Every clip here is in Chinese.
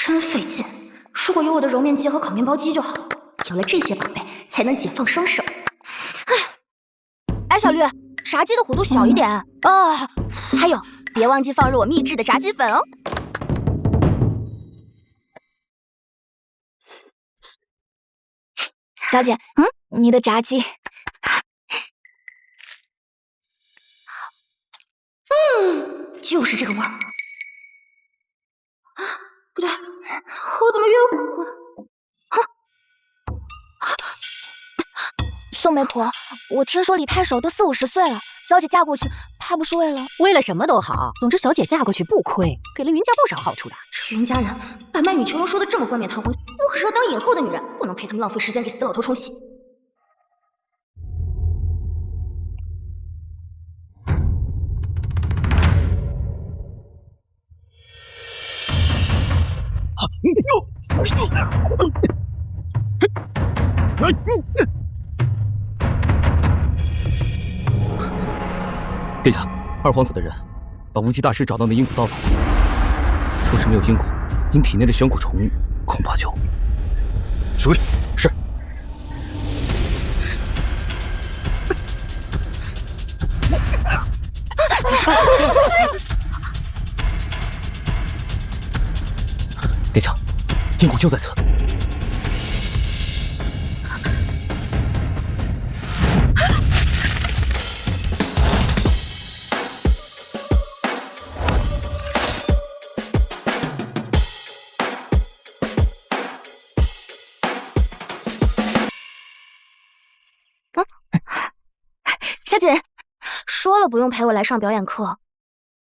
真费劲。如果有我的揉面机和烤面包机就好，有了这些宝贝，才能解放双手。哎，小绿，炸鸡的火度小一点啊！还有，别忘记放入我秘制的炸鸡粉哦。小姐，你的炸鸡。就是这个味儿。啊，不对，头怎么晕乎？宋媒婆，我听说李太守都40、50岁了，小姐嫁过去，怕不是为了什么都好，总之小姐嫁过去不亏，给了云家不少好处的。这云家人把卖女求荣说的这么冠冕堂皇，我可是要当影后的女人，不能陪他们浪费时间给死老头冲洗。殿下，二皇子的人把无极大师找到的阴骨盗走了，说是没有阴骨，您体内的玄骨虫恐怕就……处理。是。殿下，阴骨就在此。小姐，说了不用陪我来上表演课，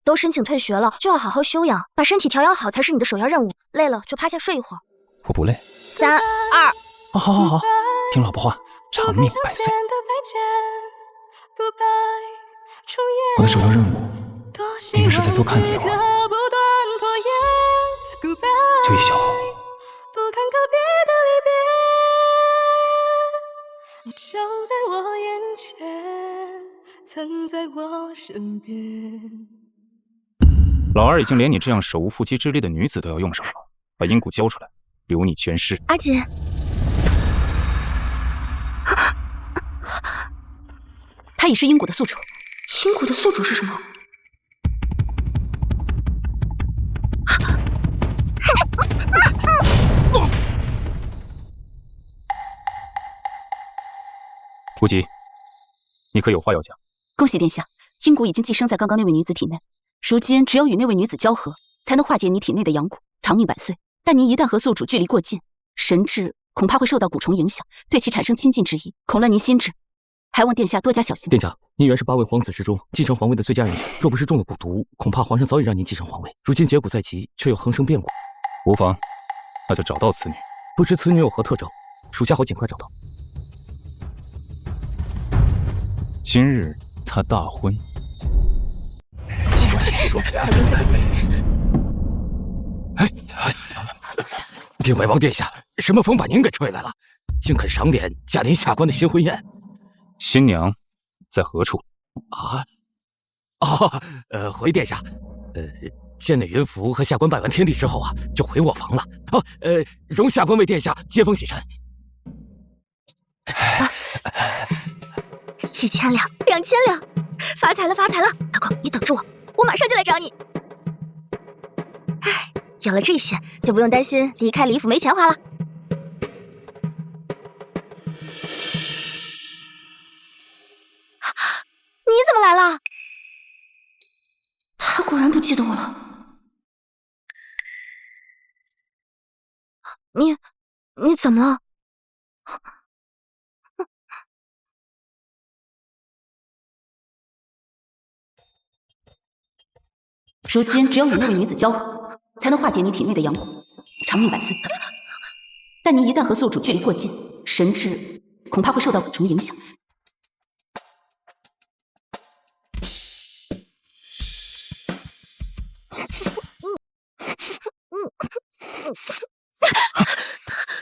都申请退学了，就要好好休养，把身体调养好才是你的首要任务。累了就趴下睡一会儿。我不累。3、2，好，听老婆话，长命百岁。我的首要任务，应该是再多看你一会儿，就一小会儿。你就在我眼前，曾在我身边。老二已经连你这样手无缚鸡之力的女子都要用上了，把阴骨交出来，留你全尸。阿姐，它已是阴骨的宿主。阴骨的宿主是什么？无极，你可有话要讲？恭喜殿下，阴骨已经寄生在刚刚那位女子体内，如今只有与那位女子交合，才能化解你体内的阳骨，长命百岁。但您一旦和宿主距离过近，神智恐怕会受到蛊虫影响，对其产生亲近之意，恐乱您心智，还望殿下多加小心。殿下，您原是8位皇子之中继承皇位的最佳人选，若不是中了蛊毒，恐怕皇上早已让您继承皇位。如今劫蛊在即，却又横生变故，无妨，那就找到此女。不知此女有何特征，属下好尽快找到。今日她大婚。定魏王殿下，什么风把您给吹来了？竟肯赏脸驾临下官的新婚宴？新娘在何处？回殿下，见了云符和下官拜完天地之后啊，就回卧房了。容下官为殿下接风洗尘。1000两，2000两，发财了，发财了！老公，你等着我，我马上就来找你。有了这些，就不用担心离开李府没钱花了。你怎么来了？他果然不记得我了。你怎么了？如今只有与那位女子交合，才能化解你体内的阳骨，长命百岁。但您一旦和宿主距离过近，神智恐怕会受到蛊虫影响。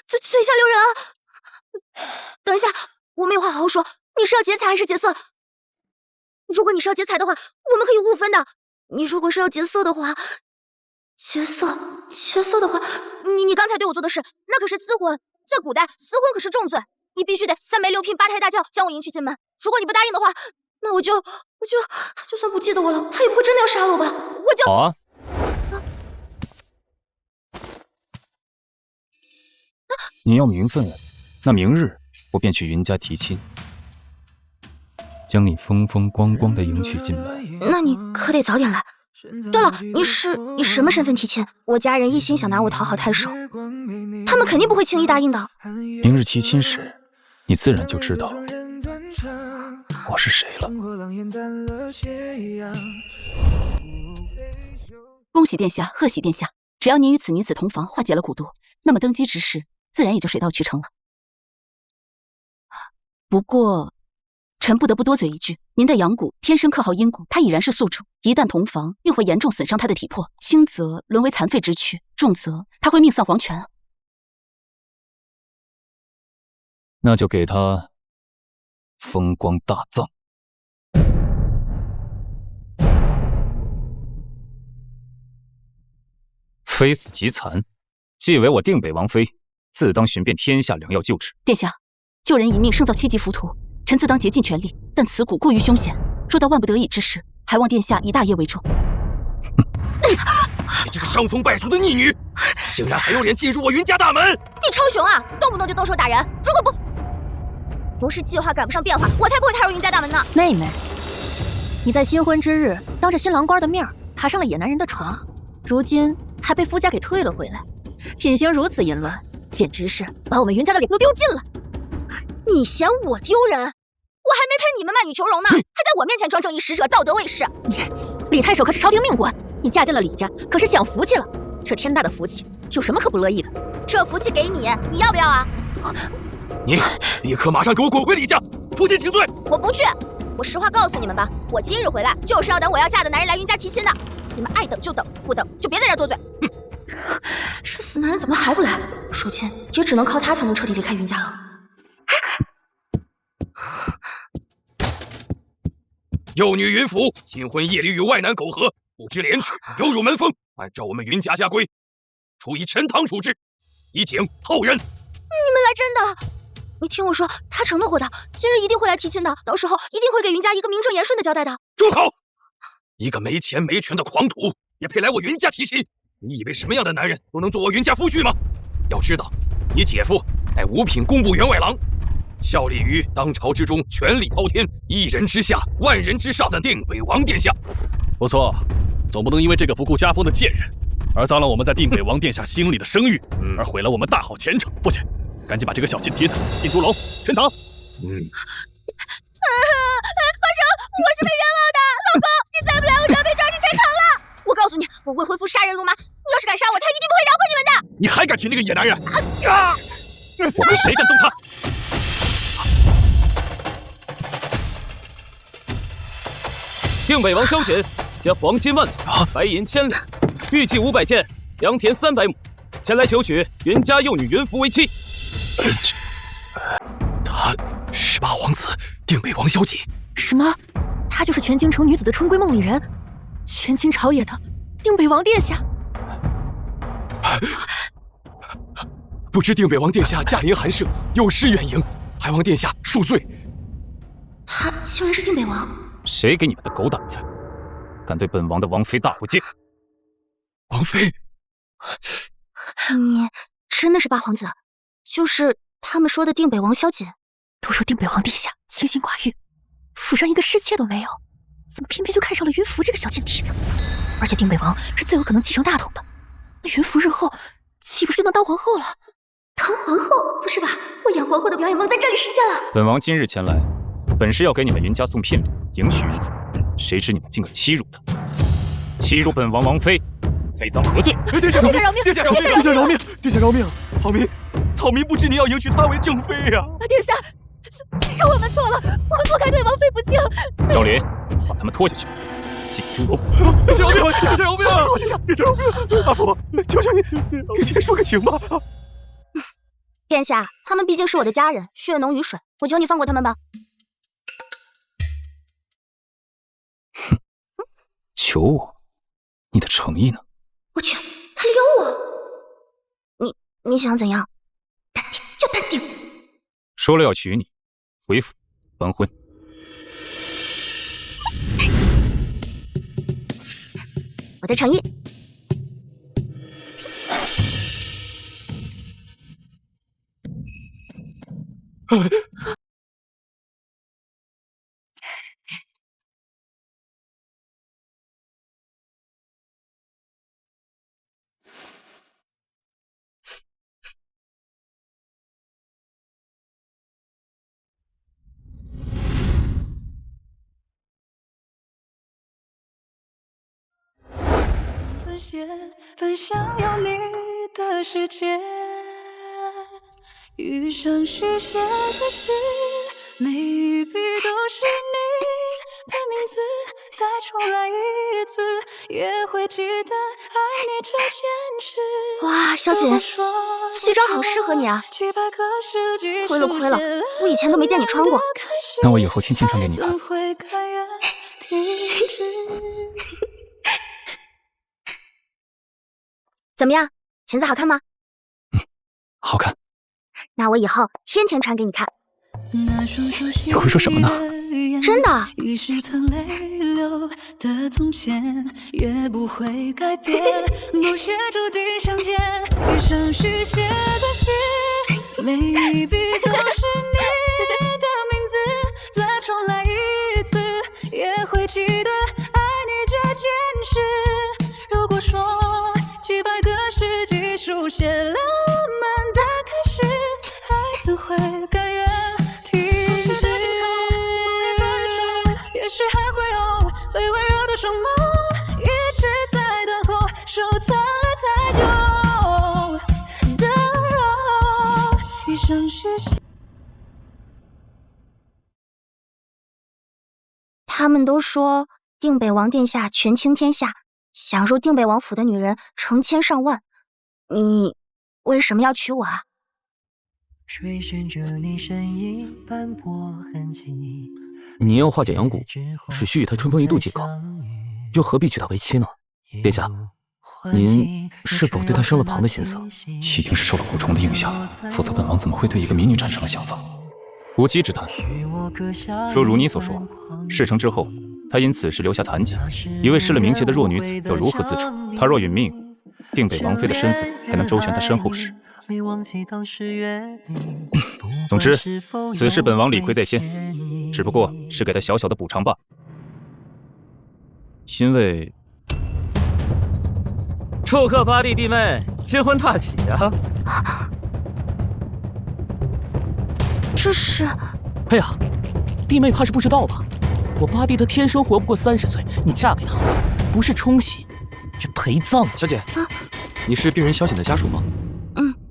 嘴下留人啊！等一下，我们有话好好说。你是要劫财还是劫色？如果你是要劫财的话，我们可以互分的。你如果是要劫色的话，劫色。劫色的话，你刚才对我做的事，那可是私婚，在古代私婚可是重罪，你必须得3媒6聘8抬大轿将我迎娶进门。如果你不答应的话，那我就算不记得我了，他也不会真的要杀了我吧？我就好啊。你要名分，那明日我便去云家提亲，将你风风光光的迎娶进门。那你可得早点来。对了，你什么身份提亲？我家人一心想拿我讨好太守，他们肯定不会轻易答应的。明日提亲时，你自然就知道我是谁了。恭喜殿下，贺喜殿下！只要您与此女子同房，化解了蛊毒，那么登基之事自然也就水到渠成了。不过，臣不得不多嘴一句，您的阳骨天生克耗阴骨，他已然是宿主，一旦同房，定会严重损伤他的体魄，轻则沦为残废之躯，重则他会命丧黄泉。那就给他风光大葬。非死即残，既为我定北王妃，自当寻遍天下良药救治。殿下，救人一命胜造7级浮屠，臣自当竭尽全力，但此蛊过于凶险，若到万不得已之时，还望殿下以大业为重。你这个伤风败俗的逆女，竟然还有脸进入我云家大门！你超雄啊，动不动就动手打人，如果不是计划赶不上变化，我才不会踏入云家大门呢。妹妹，你在新婚之日当着新郎官的面爬上了野男人的床，如今还被夫家给退了回来，品行如此淫乱，简直是把我们云家的脸都丢尽了。你嫌我丢人？我还没陪你们卖女求荣呢，还在我面前装正义使者、道德卫士。李太守可是朝廷命官，你嫁进了李家，可是享福气了。这天大的福气，有什么可不乐意的？这福气给你，你要不要啊？你立刻马上给我滚回李家，负荆请罪！我不去。我实话告诉你们吧，我今日回来就是要等我要嫁的男人来云家提亲的。你们爱等就等，不等就别在这多嘴。这死男人怎么还不来？如今也只能靠他才能彻底离开云家了。幼女云凫新婚夜里与外男苟合，不知廉耻，有辱门风。按照我们云家家规，处以陈堂处置，以警后人。你们来真的？你听我说，他承诺过的，今日一定会来提亲的，到时候一定会给云家一个名正言顺的交代的。住口！一个没钱没权的狂徒也配来我云家提亲？你以为什么样的男人都能做我云家夫婿吗？要知道，你姐夫乃五品工部员外郎，效力于当朝之中权力滔天、一人之下、万人之上的定北王殿下。不错，总不能因为这个不顾家风的贱人，而脏了我们在定北王殿下心里的声誉，而毁了我们大好前程。父亲，赶紧把这个小贱蹄子进毒楼陈堂。放手！我是被冤枉的，老公，你再不来，我就要被抓进陈堂了。我告诉你，我未婚夫杀人如麻，你要是敢杀我，他一定不会饶过你们的。你还敢提那个野男人？我跟谁敢动他？定北王萧瑾加黄金1万两，白银1000两，玉器500件，良田300亩，前来求娶云家幼女云凫为妻。他是八皇子定北王萧瑾。什么？他就是全京城女子的春闺梦里人，全京朝野的定北王殿下。不知定北王殿下驾临寒舍，有失远迎，还望殿下恕罪。他竟然是定北王！谁给你们的狗胆子，敢对本王的王妃大不敬？王妃，你真的是八皇子，就是他们说的定北王萧瑾。都说定北王殿下清心寡欲，府上一个侍妾都没有，怎么偏偏就看上了云凫这个小贱蹄子？而且定北王是最有可能继承大统的，那云凫日后岂不是就能当皇后了？当皇后？不是吧，我演皇后的表演梦在这里实现了。本王今日前来，本是要给你们云家送聘礼，迎娶云凫，谁知你们竟敢欺辱她，欺辱本王王妃，该当何罪？殿下饶命！殿下饶命！殿下饶命！殿下饶命！草民不知您要迎娶她为正妃呀！殿下，是我们错了，我们不该对王妃不敬。赵林，把他们拖下去，进猪笼。殿下饶命！殿下饶命！殿下饶命！阿福，求求你，给爹说个情吧。殿下，他们毕竟是我的家人，血浓于水，我求你放过他们吧。求我？你的诚意呢？我去，他撩我！你想怎样？淡定就淡定。说了要娶你，回府完婚。我的诚意。分享有你的世界，余生续写的诗，每一笔都是你的名字，再重来一次也会记得爱你这件事。哇，小姐，西装好适合你啊！亏了亏了，我以前都没见你穿过。那我以后天天穿给你看。怎么样，裙子好看吗？好看。那我以后天天穿给你看。你会说什么呢？真的。于是曾泪流的从前也不会改变，不写注定相见，余生续写的诗，每一笔都是你的名字，再重来一次也会记得爱你这件事。如果说几百个世纪书写了我们的开始，爱怎会甘愿停止？也许还会有最温柔的双眸，一直在等候，收藏了太久的肉，一生续写。他们都说定北王殿下权倾天下，想入定北王府的女人成千上万，你为什么要娶我啊？追寻着你身影斑驳痕迹，你要化解阳谷，是需与他春风一度即可，又何必娶她为妻呢？殿下，您是否对她生了旁的心思？一定是受了狐虫的影响，否则本王怎么会对一个民女产生了想法？无稽之谈。若如你所说，事成之后，她因此事留下残疾，一位失了名节的弱女子又如何自处？她若殒命，定北王妃的身份还能周全她身后事。总之，此事本王理亏在先，只不过是给她小小的补偿罢。因为祝贺八弟弟妹结婚大喜啊！这是……哎呀，弟妹怕是不知道吧？我八弟他天生活不过30岁，你嫁给他，不是冲喜，是陪葬。小姐，你是病人萧瑾的家属吗？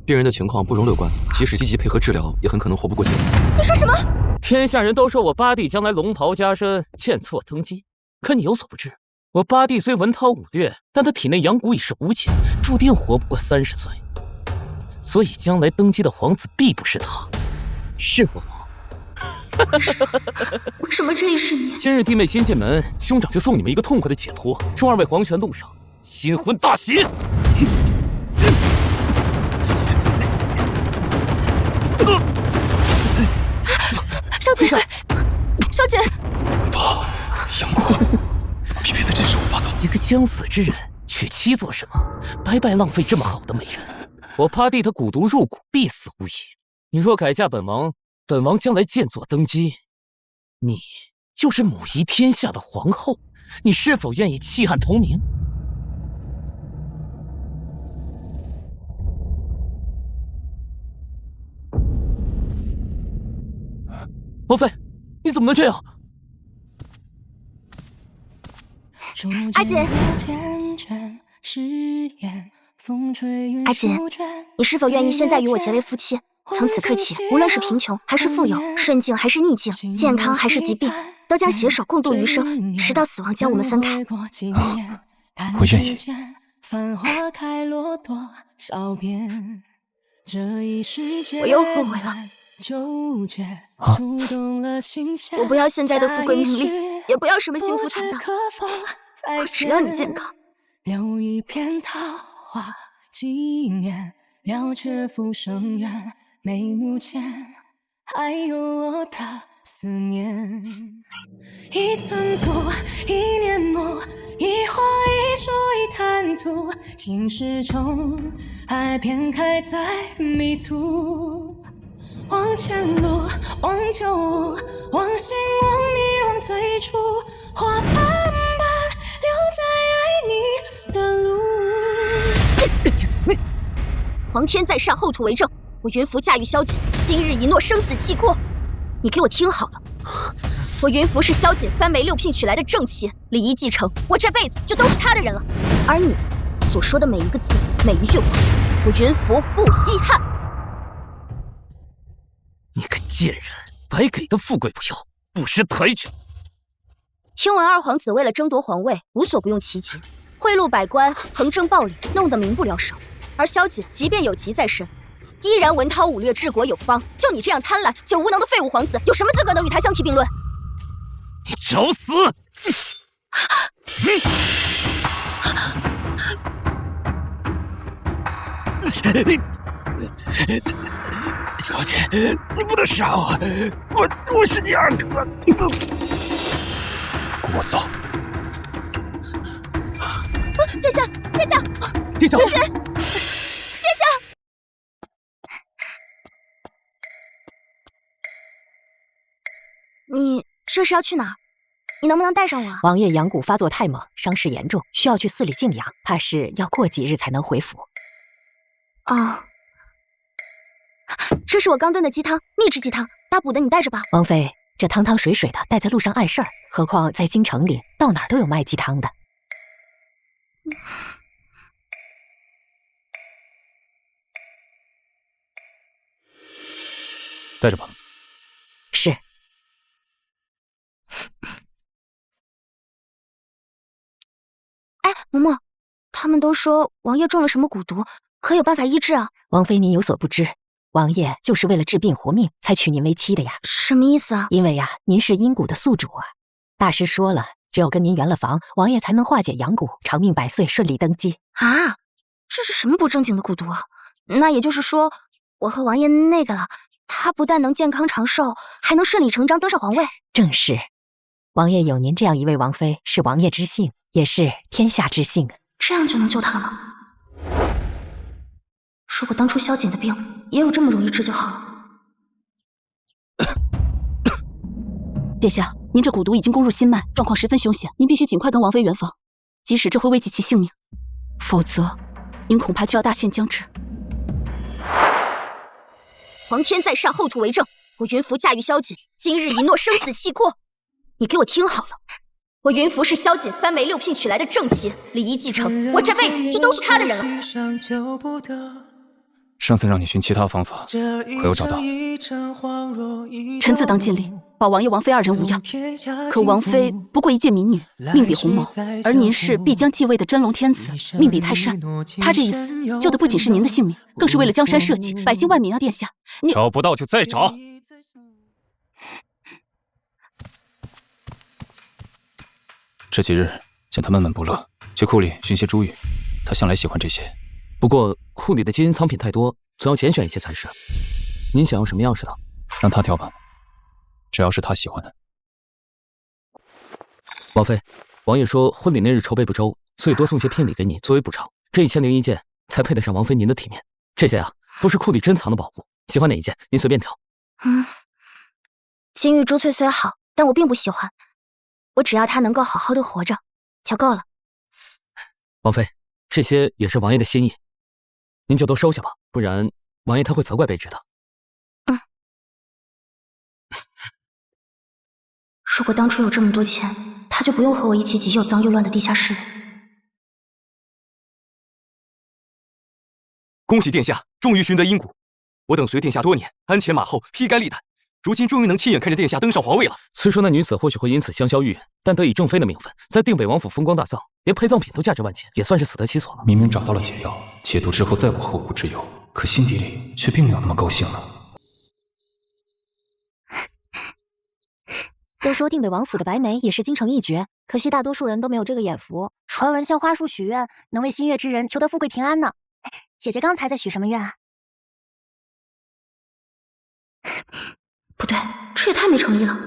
病人的情况不容乐观，即使积极配合治疗，也很可能活不过几年。你说什么？天下人都说我八弟将来龙袍加身，剑错登基，可你有所不知，我八弟虽文韬武略，但他体内阳骨已是无解，注定活不过30岁。所以将来登基的皇子必不是他，是我。为什么这是你？今日弟妹新进门，兄长就送你们一个痛快的解脱，祝二位黄泉路上新婚大喜。少姐，少姐，爸，阳谷怎么偏偏在这时候发作？一个将死之人娶妻做什么？白白浪费这么好的美人。我八弟他蛊毒入骨，必死无疑。你若改嫁本王，本王将来剑座登基，你就是母仪天下的皇后，你是否愿意弃暗投明？王妃，你怎么能这样？阿姐，阿姐，你是否愿意现在与我结为夫妻？从此刻起，无论是贫穷还是富有，顺境还是逆境，健康还是疾病，都将携手共度余生，直到死亡将我们分开。我愿意。我又后悔了。我不要现在的富贵名利，也不要什么幸福坦荡，我只要你健康。留一片桃花纪念了却浮生缘，眉目间还有我的思念。一寸土，一年墨，一花一树一滩土，青石中爱遍开在迷途。往前路，往旧物，往心，往你，往最初，花瓣般留在爱你的路。皇天在上，后土为证。我云浮驾驭萧瑾，今日一诺生死契阔。你给我听好了，我云浮是萧瑾3媒6聘娶来的正妻，礼仪继承，我这辈子就都是他的人了。而你所说的每一个字，每一句话，我云浮不稀罕。你个贱人，白给的富贵不要，不识抬举。听闻二皇子为了争夺皇位，无所不用其极，贿赂百官，横征暴敛，弄得民不聊生。而萧瑾即便有疾在身，依然文韬武略，治国有方。就你这样贪婪且无能的废物皇子，有什么资格能与他相提并论？你找死！小姐，你不能杀我！我是你二哥。给我走！殿下，殿下，殿下，姐姐，殿下！你这是要去哪儿？你能不能带上我啊？王爷阳谷发作太猛，伤势严重，需要去寺里静养，怕是要过几日才能回府。哦，这是我刚炖的鸡汤，秘制鸡汤，大补的，你带着吧。王妃，这汤汤水水的，带在路上碍事儿，何况在京城里，到哪儿都有卖鸡汤的。带着吧。是。哎，嬷嬷，他们都说王爷中了什么蛊毒，可有办法医治啊？王妃，您有所不知，王爷就是为了治病活命才娶您为妻的呀。什么意思啊？因为呀，您是阴谷的宿主啊。大师说了，只有跟您圆了房，王爷才能化解阳蛊，长命百岁，顺利登基。啊，这是什么不正经的蛊毒啊？那也就是说，我和王爷那个了，他不但能健康长寿，还能顺理成章登上皇位。正是，王爷有您这样一位王妃，是王爷之幸，也是天下之幸。这样就能救他了吗？如果当初萧瑾的病也有这么容易治就好了。殿下，您这蛊毒已经攻入心脉，状况十分凶险，您必须尽快跟王妃圆房，即使这会危及其性命，否则您恐怕就要大限将至。皇天在上，后土为证。我云浮驾驭萧瑾，今日一诺生死契阔。你给我听好了，我云浮是萧瑾3媒6聘娶来的正妻，礼仪继承，我这辈子就都是他的人了。上次让你寻其他方法，可有找到？臣自当尽力，保王爷王妃2人无恙。可王妃不过一介民女，命比鸿毛，而您是必将继位的真龙天子，命比太善。他这一死，救的不仅是您的性命，更是为了江山社稷、百姓万民啊！殿下，你找不到就再找。这几日见他闷闷不乐，去库里寻些珠玉，他向来喜欢这些。不过库里的金银藏品太多，总要拣选一些才是。您想要什么样式的？让他挑吧，只要是他喜欢的。王妃，王爷说婚礼那日筹备不周，所以多送些聘礼给你作为补偿。这1001件才配得上王妃您的体面。这些啊，都是库里珍藏的宝物，喜欢哪一件您随便挑。金玉珠翠虽好，但我并不喜欢。我只要他能够好好的活着就够了。王妃，这些也是王爷的心意，您就都收下吧，不然王爷他会责怪卑职的。如果当初有这么多钱，他就不用和我一起挤又脏又乱的地下室了。恭喜殿下，终于寻得阴谷。我等随殿下多年，鞍前马后，披肝沥胆，如今终于能亲眼看着殿下登上皇位了。虽说那女子或许会因此香消玉殒，但得以正妃的名分，在定北王府风光大葬，连陪葬品都价值万金，也算是死得其所了。明明找到了解药，解毒之后再无后顾之忧，可心底里却并没有那么高兴呢。都说定北王府的白眉也是京城一绝，可惜大多数人都没有这个眼福。传闻向花树许愿，能为心悦之人求得富贵平安呢。姐姐刚才在许什么愿啊？不对，这也太没诚意了。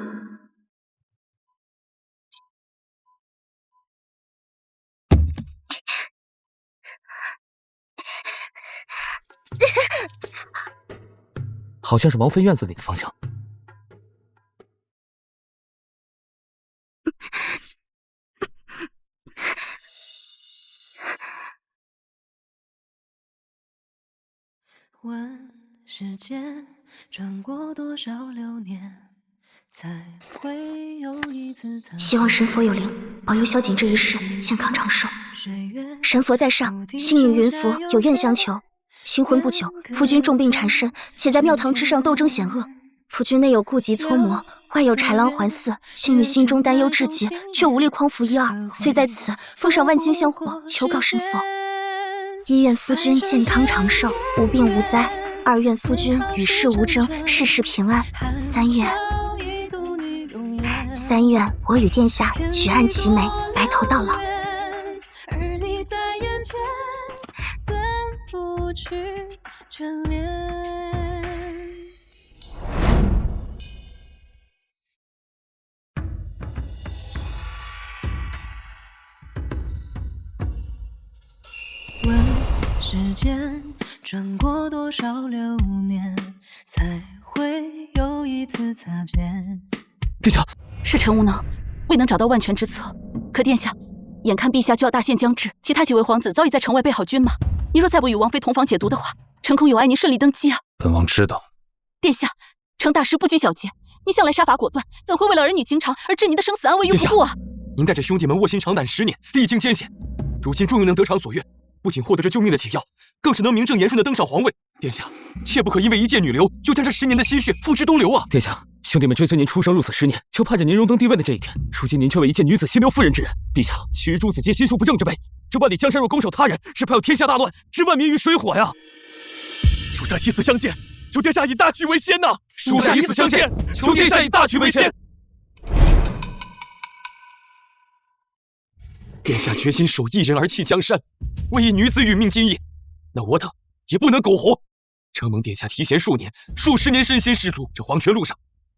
好像是王妃院子里的方向。问世间转过多少流年，才会有一次希望神佛有灵，保佑萧瑾这一世健康长寿。神佛在上，星女云佛有愿相求。新婚不久，夫君重病缠身，且在庙堂之上斗争险恶。夫君内有痼疾搓磨，外有豺狼环伺，星女心中担忧至极，却无力匡扶一二，遂在此奉上万金香火，求告神佛。一愿夫君健康长寿，无病无灾；二愿夫君与世无争，事事平安；三愿我与殿下举案齐眉，白头到老。而你在眼前，怎拂去眷恋？问世间转过多少流年，才会有一次擦肩？殿下，是臣无能，未能找到万全之策。可殿下，眼看陛下就要大限将至，其他几位皇子早已在城外备好军马。你若再不与王妃同房解毒的话，臣恐有碍您顺利登基啊！本王知道。殿下，成大事不拘小节，你向来杀伐果断，怎会为了儿女情长而置您的生死安危于不顾啊？您带着兄弟们卧薪尝胆10年，历经艰险，如今终于能得偿所愿，不仅获得这救命的解药，更是能名正言顺地登上皇位。殿下，切不可因为一介女流，就将这10年的心血付之东流啊！殿下，兄弟们追随您出生入死10年，就盼着您荣登帝位的这一天。如今您却为一介女子心流妇人之人，陛下，其余诸子皆心术不正之辈，这万里江山若拱手他人，是怕有天下大乱，置万民于水火呀！属下以死相见，求殿下以大局为先呐！属下以死相见，求殿下以大局为先。殿下决心守一人而弃江山，为一女子殒命今夜，那我等也不能苟活。承蒙殿下提携数年，数10年身先士卒，这黄泉路上，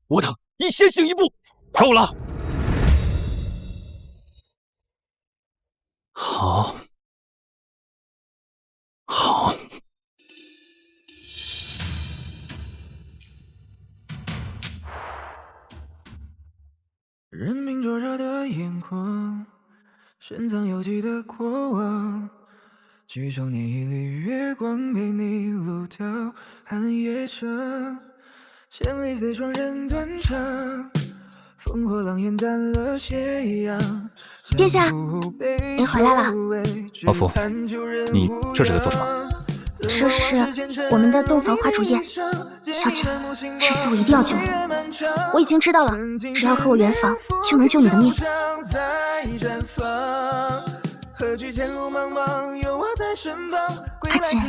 我等已先行一步。够了！好，好。人民灼热的眼眶，深藏有记的过往。举手拈一缕月光，陪你路遥寒夜长。千里飞霜人断肠，烽火狼烟淡了斜阳。殿下，您回来了。老夫，你这是在做什么？这是我们的洞房花烛宴。小姐，这次我一定要救你。我已经知道了，只要和我圆房，就能救你的命。阿锦，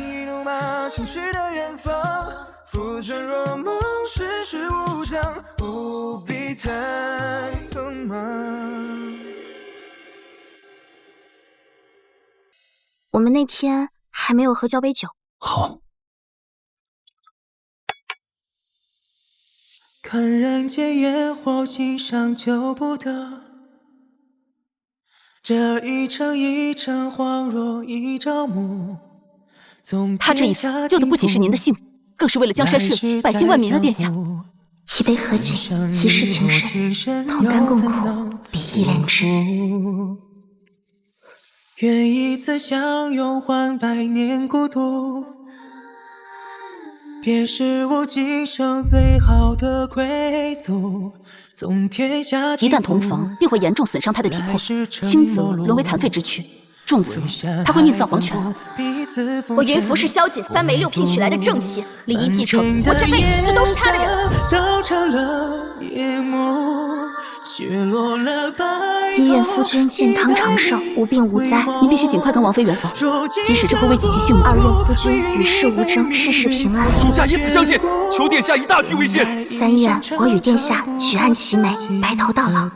我们那天还没有喝交杯酒。好。看人间烟火，欣赏救不得。这一程一程，恍若一朝暮。他这一死，救的不仅是您的性命，更是为了江山社稷、百姓万民的殿下。一杯合景，一世情深，同甘共苦，比翼连枝。愿一次相拥，换百年孤独。便是我今生最好的归宿。纵天下一旦同房，定会严重损伤他的体魄，轻则沦为残废之躯，重则他会命丧黄泉。我云服是萧瑾3媒6聘娶来的正妻，李仪继承，我这辈子就都是他的人。照成了夜幕，雪落了白。一愿夫君健康长寿，无病无灾。您必须尽快跟王妃圆房，即使这会危及其性命。二愿夫君与世无争，事事平安。属下以死相见，求殿下以大局为先。三愿我与殿下举案齐眉，白头到老。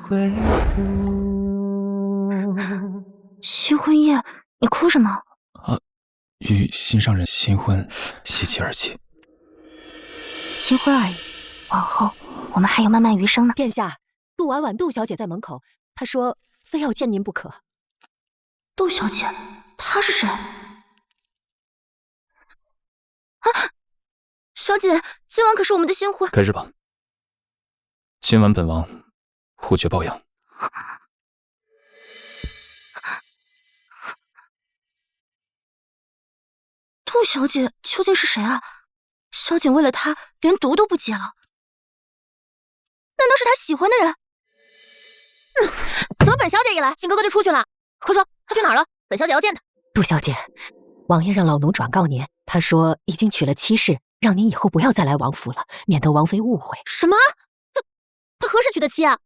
新婚夜，你哭什么？与心上人新婚，喜极而泣。新婚而已，往后我们还有漫漫余生呢。殿下，杜婉婉杜小姐在门口，她说非要见您不可。杜小姐，她是谁？啊，小姐，今晚可是我们的新婚。开始吧。今晚本王护爵抱养。杜小姐究竟是谁啊？萧景为了她连毒都不接了，难道是他喜欢的人？怎么本小姐一来，景哥哥就出去了？快说，他去哪儿了？本小姐要见他。杜小姐，王爷让老奴转告您，他说已经娶了妻室，让您以后不要再来王府了，免得王妃误会。什么？他何时娶的妻啊？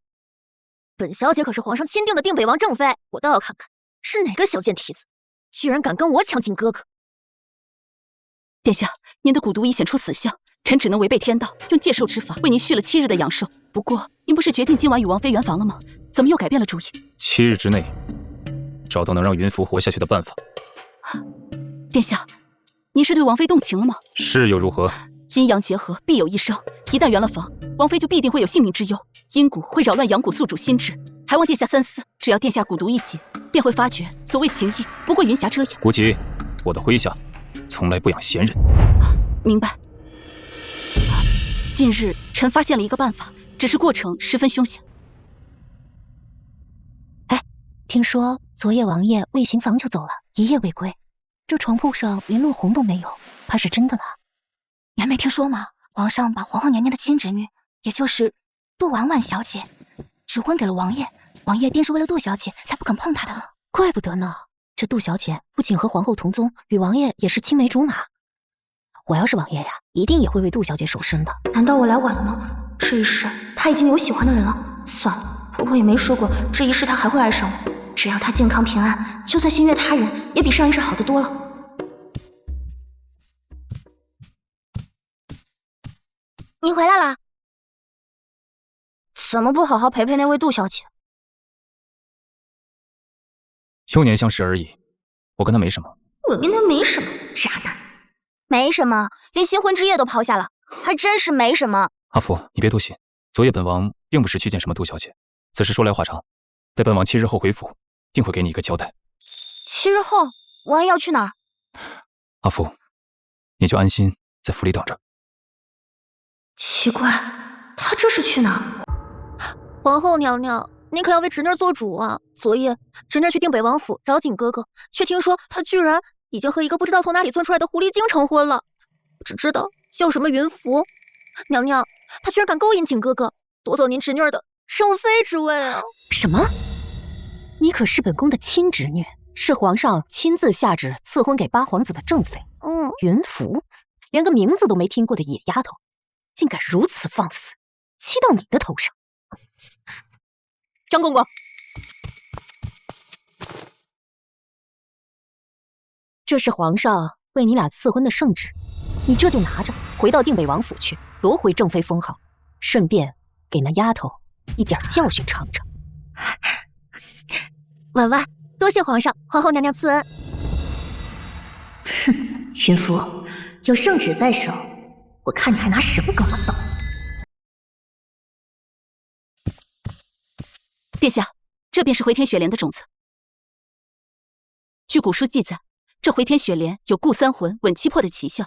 本小姐可是皇上钦定的定北王正妃，我倒要看看是哪个小贱蹄子，居然敢跟我抢景哥哥！殿下，您的蛊毒已显出死相，臣只能违背天道，用戒兽之法为您续了7日的阳寿。不过，您不是决定今晚与王妃圆房了吗？怎么又改变了主意？7日之内，找到能让云浮活下去的办法。殿下，您是对王妃动情了吗？是又如何？阴阳结合，必有一伤。一旦圆了房，王妃就必定会有性命之忧，阴蛊会扰乱阳谷宿主心智，还望殿下三思。只要殿下蛊毒一解，便会发觉所谓情义不过云霞遮掩。无极，我的麾下从来不养闲人。明白。近日臣发现了一个办法，只是过程十分凶险。哎，听说昨夜王爷未行房就走了，一夜未归，这床铺上连落红都没有，怕是真的了。你还没听说吗？皇上把皇后娘娘的亲侄女，也就是杜婉婉小姐，指婚给了王爷。王爷定是为了杜小姐才不肯碰她的呢。怪不得呢，这杜小姐不仅和皇后同宗，与王爷也是青梅竹马。我要是王爷呀，一定也会为杜小姐守身的。难道我来晚了吗？这一世她已经有喜欢的人了。算了，婆婆也没说过这一世她还会爱上我。只要她健康平安，就算心悦他人，也比上一世好得多了。你回来啦？怎么不好好陪陪那位杜小姐？幼年相识而已，我跟她没什么。我跟她没什么，渣男。没什么，连新婚之夜都抛下了，还真是没什么。阿福，你别多心，昨夜本王并不是去见什么杜小姐，此事说来话长，待本王7日后回府，定会给你一个交代。7日后，王爷要去哪儿？阿福，你就安心在府里等着。奇怪，他这是去哪儿？皇后娘娘，您可要为侄女做主啊！昨夜侄女去定北王府找景哥哥，却听说他居然已经和一个不知道从哪里钻出来的狐狸精成婚了，只知道叫什么云浮。娘娘，他居然敢勾引景哥哥，夺走您侄女的正妃之位啊！什么？你可是本宫的亲侄女，是皇上亲自下旨赐婚给八皇子的正妃。云浮，连个名字都没听过的野丫头，竟敢如此放肆，气到你的头上！张公公，这是皇上为你俩赐婚的圣旨，你这就拿着回到定北王府去，夺回正妃封号，顺便给那丫头一点教训尝尝。婉婉，多谢皇上、皇后娘娘赐恩。哼，云浮，有圣旨在手，我看你还拿什么跟我斗？殿下，这便是回天雪莲的种子。据古书记载，这回天雪莲有固三魂、稳七魄的奇效，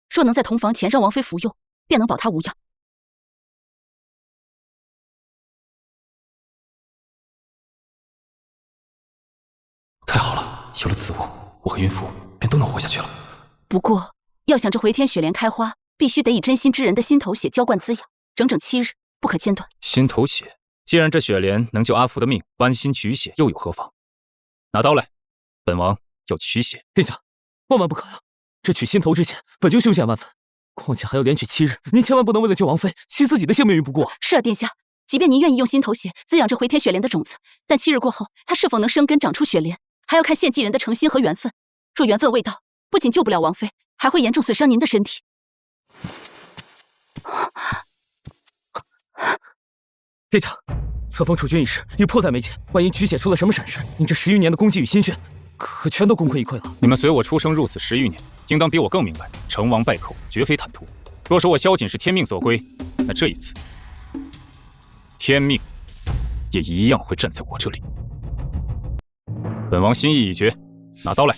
若能在同房前让王妃服用，便能保她无恙。太好了，有了此物，我和云浮便都能活下去了。不过，要想这回天雪莲开花，必须得以真心之人的心头血浇灌滋养，整整7日，不可间断。心头血，既然这雪莲能救阿福的命，剜心取血又有何妨？拿刀来，本王要取血。殿下，万万不可呀！这取心头之险本就凶险万分，况且还要连取7日，您千万不能为了救王妃，弃自己的性命于不顾啊！是啊，殿下，即便您愿意用心头血滋养这回天雪莲的种子，但7日过后，它是否能生根长出雪莲，还要看献祭人的诚心和缘分。若缘分未到，不仅救不了王妃，还会严重损伤您的身体。殿下，册封储君一事已迫在眉睫，万一取血出了什么闪失，您这10余年的功绩与心血，可全都功亏一篑了。你们随我出生入死10余年，应当比我更明白，成王败寇绝非坦途。若说我萧瑾是天命所归，那这一次，天命也一样会站在我这里。本王心意已决，拿刀来。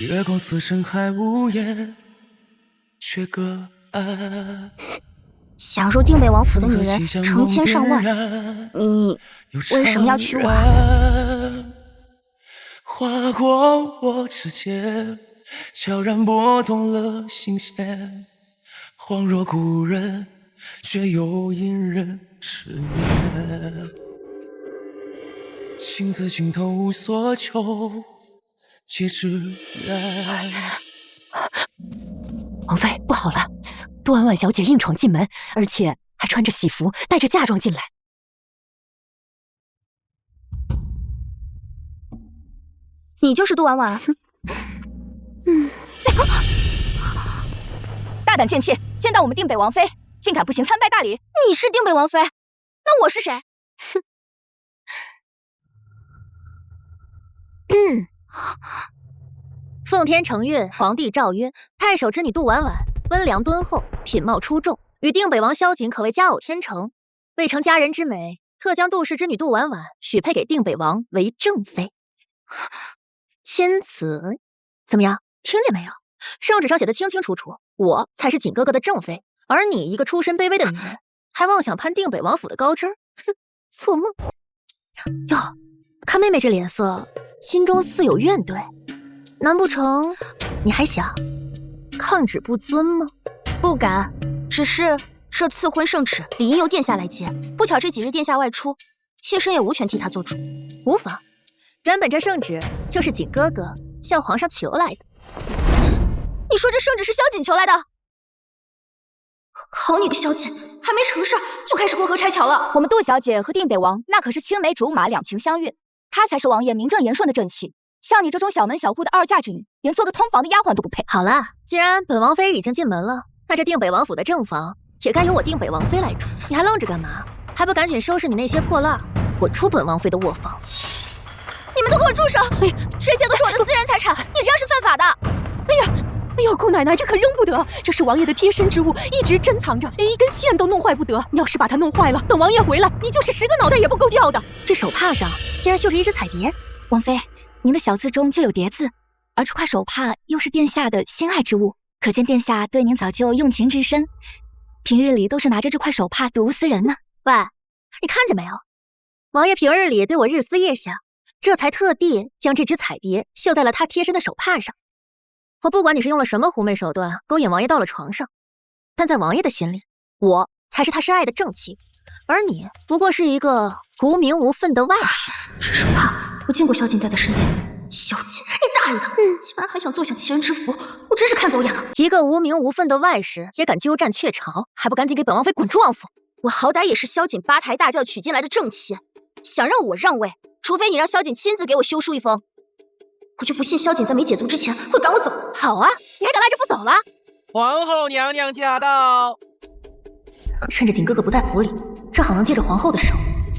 月光似深海无言，却隔岸。想入定北王府的女人成千上万，你为什么要娶我？划过我指尖，悄然拨动了心弦。恍若故人，却又隐忍痴念。情字尽头无所求，皆只然。王妃，不好了！杜婉婉小姐硬闯进门，而且还穿着喜服，带着嫁妆进来。你就是杜婉婉？大胆贱妾，见到我们定北王妃，竟敢不行参拜大礼！你是定北王妃，那我是谁？哼！奉天承运，皇帝诏曰：太守之女杜婉婉，温良敦厚，品貌出众，与定北王萧瑾可谓佳偶天成。为成佳人之美，特将杜氏之女杜婉婉许配给定北王为正妃。钦此，怎么样？听见没有？圣旨上写的清清楚楚，我才是瑾哥哥的正妃，而你一个出身卑微的女人，还妄想攀定北王府的高枝儿，哼，做梦！哟，看妹妹这脸色，心中似有怨怼。难不成你还想抗旨不遵吗？不敢，只是这赐婚圣旨理应由殿下来接，不巧这几日殿下外出，妾身也无权替他做主。无妨，原本这圣旨就是瑾哥哥向皇上求来的。你说这圣旨是萧瑾求来的？好你个萧瑾，还没成事就开始过河拆桥了。我们杜小姐和定北王那可是青梅竹马，两情相悦，她才是王爷名正言顺的正妻。像你这种小门小户的二嫁之女，连做个通房的丫鬟都不配。好了，既然本王妃已经进门了，那这定北王府的正房也该由我定北王妃来住。你还愣着干嘛？还不赶紧收拾你那些破烂，滚出本王妃的卧房！你们都给我住手！这些都是我的私人财产，你这样是犯法的。哎呦，姑奶奶，这可扔不得，这是王爷的贴身之物，一直珍藏着，一根线都弄坏不得。你要是把它弄坏了，等王爷回来，你就是10个脑袋也不够掉的。这手帕上竟然绣着一只彩蝶，王妃，您的小字中就有蝶字，而这块手帕又是殿下的心爱之物，可见殿下对您早就用情至深，平日里都是拿着这块手帕睹物思人呢。喂，你看见没有？王爷平日里对我日思夜想，这才特地将这只彩蝶绣在了他贴身的手帕上。我不管你是用了什么狐媚手段勾引王爷到了床上，但在王爷的心里，我才是他深爱的正妻，而你不过是一个无名无分的外室。这手帕我见过萧瑾戴在身边，萧瑾，你大爷的！竟然还想坐享其人之福，我真是看走眼了。一个无名无分的外室也敢鸠占鹊巢，还不赶紧给本王妃滚出王府！我好歹也是萧瑾八抬大轿娶进来的正妻，想让我让位，除非你让萧瑾亲自给我修书一封。我就不信萧瑾在没解毒之前会赶我走。好啊，你还敢赖着不走了？皇后娘娘驾到！趁着瑾哥哥不在府里，正好能借着皇后的手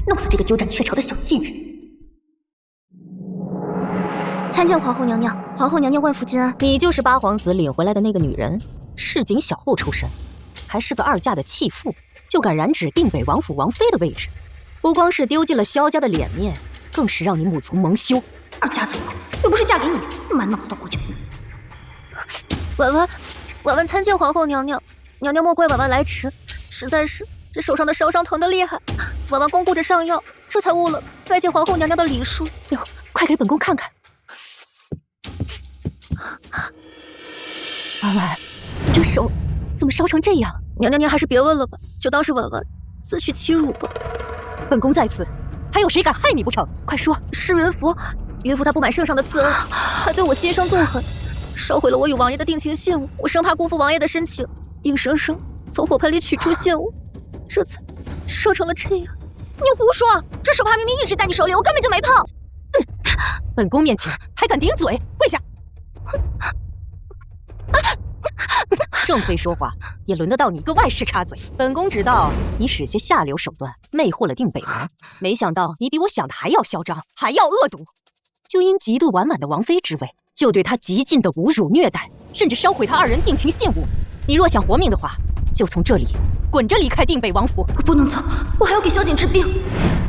弄死这个鸠占鹊巢的小妓女。参见皇后娘娘，皇后娘娘万福金安。你就是八皇子领回来的那个女人，市井小户出身，还是个二嫁的弃妇，就敢染指定北王府王妃的位置，不光是丢尽了萧家的脸面，更是让你母从蒙羞。二嫁怎么了？又不是嫁给你，满脑子的胡搅。婉婉参见皇后娘娘，娘娘莫怪婉婉来迟，实在是这手上的烧伤疼得厉害，婉婉光顾着上药，这才误了拜见皇后娘娘的礼数。哟，快给本宫看看。婉婉，你这手怎么烧成这样？娘娘您还是别问了吧，就当是婉婉自取其辱吧。本宫在此，还有谁敢害你不成？快说！是云福，云福他不满圣上的赐恩，还对我心生妒恨，烧毁了我与王爷的定情信物。我生怕辜负王爷的深情，硬生生从火盆里取出信物，这才烧成了这样。你胡说！这手帕明明一直在你手里，我根本就没碰。本宫面前还敢顶嘴？跪下！正妃说话也轮得到你一个外室插嘴？本宫知道你使些下流手段魅惑了定北王，没想到你比我想的还要嚣张，还要恶毒。就因嫉妒婉婉的王妃之位，就对她极尽的侮辱虐待，甚至烧毁她二人定情信物。你若想活命的话，就从这里滚着离开定北王府。我不能走，我还要给小景治病。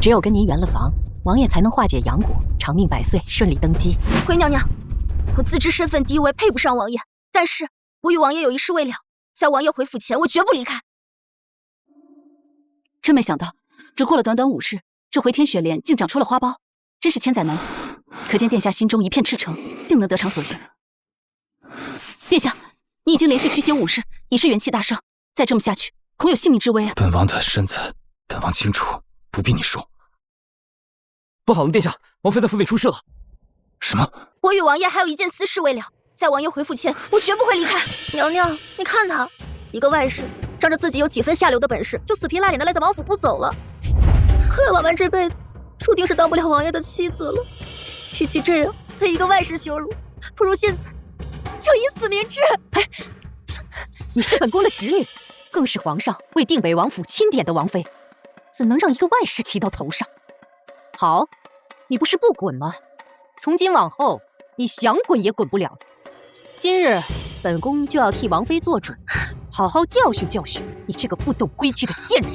只有跟您圆了房，王爷才能化解阳谷，长命百岁，顺利登基。回娘娘，我自知身份低微，配不上王爷，但是我与王爷有一事未了，在王爷回府前，我绝不离开。真没想到，只过了短短5日，这回天雪莲竟长出了花苞，真是千载难逢。可见殿下心中一片赤诚，定能得偿所愿。殿下，你已经连续驱邪5日，已是元气大伤，再这么下去，恐有性命之危啊！本王的身子，本王清楚，不必你说。不好了，殿下，王妃在府里出事了。什么？我与王爷还有一件私事未了，在王爷回府前，我绝不会离开。娘娘，你看他，一个外室，仗着自己有几分下流的本事，就死皮赖脸的赖在王府不走了。看来婉婉这辈子注定是当不了王爷的妻子了。与其这样被一个外室羞辱，不如现在就以死明志。哎，你是本宫的侄女，更是皇上为定北王府钦点的王妃，怎能让一个外室骑到头上？好，你不是不滚吗？从今往后，你想滚也滚不了。今日本宫就要替王妃做主，好好教训教训你这个不懂规矩的贱人。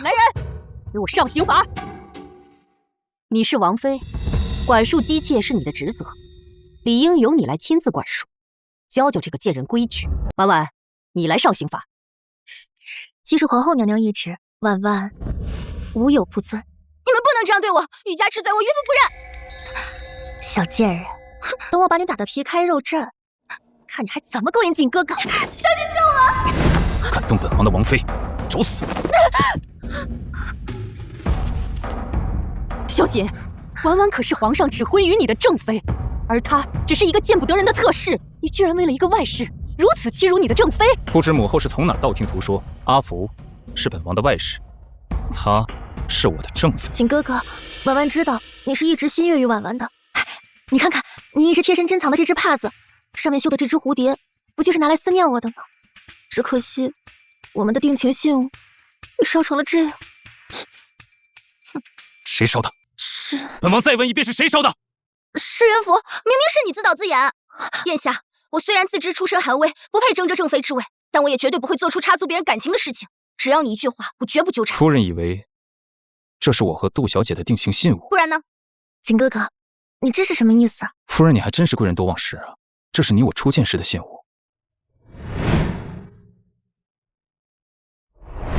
来人，给我上刑罚！你是王妃，管束姬妾是你的职责，理应由你来亲自管束，教教这个贱人规矩。婉婉，你来上刑罚。既是皇后娘娘懿旨，婉婉无有不遵。你们不能这样对我，欲加之罪，我于夫不认。小贱人，等我把你打得皮开肉绽，看你还怎么勾引景哥哥。小姐救我！敢动本王的王妃，找死！小姐，婉婉可是皇上指婚于你的正妃，而她只是一个见不得人的侧室，你居然为了一个外室如此欺辱你的正妃？不知母后是从哪儿道听途说，阿福是本王的外室，她是我的正妃。景哥哥，婉婉知道你是一直心悦于婉婉的。你看看，你一直贴身珍藏的这只帕子，上面绣的这只蝴蝶，不就是拿来思念我的吗？只可惜，我们的定情信物被烧成了这样。谁烧的？是本王再问一遍，是谁烧的？是元福，明明是你自导自演。殿下，我虽然自知出身寒微，不配争这正妃之位，但我也绝对不会做出插足别人感情的事情。只要你一句话，我绝不纠缠。夫人以为这是我和杜小姐的定情信物，不然呢？景哥哥，你这是什么意思啊？夫人，你还真是贵人多忘事啊！这是你我初见时的信物。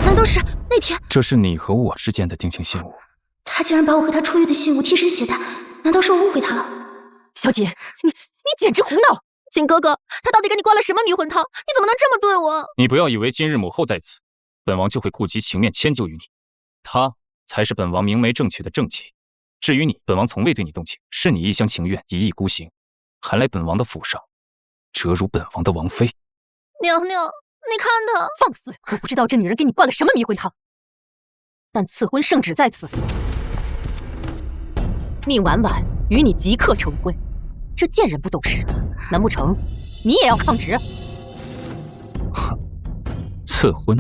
难道是那天？这是你和我之间的定情信物。他竟然把我和他出狱的信物贴身携带，难道是我误会他了？小姐，你简直胡闹！景哥哥，他到底给你灌了什么迷魂汤？你怎么能这么对我？你不要以为今日母后在此，本王就会顾及情面迁就于你，她才是本王明媒正娶的正妻。至于你，本王从未对你动情，是你一厢情愿，一意孤行，还来本王的府上，折辱本王的王妃。娘娘，你看他放肆！我不知道这女人给你灌了什么迷魂汤，但赐婚圣旨在此，命婉婉与你即刻成婚。这贱人不懂事，难不成你也要抗旨？哼，赐婚？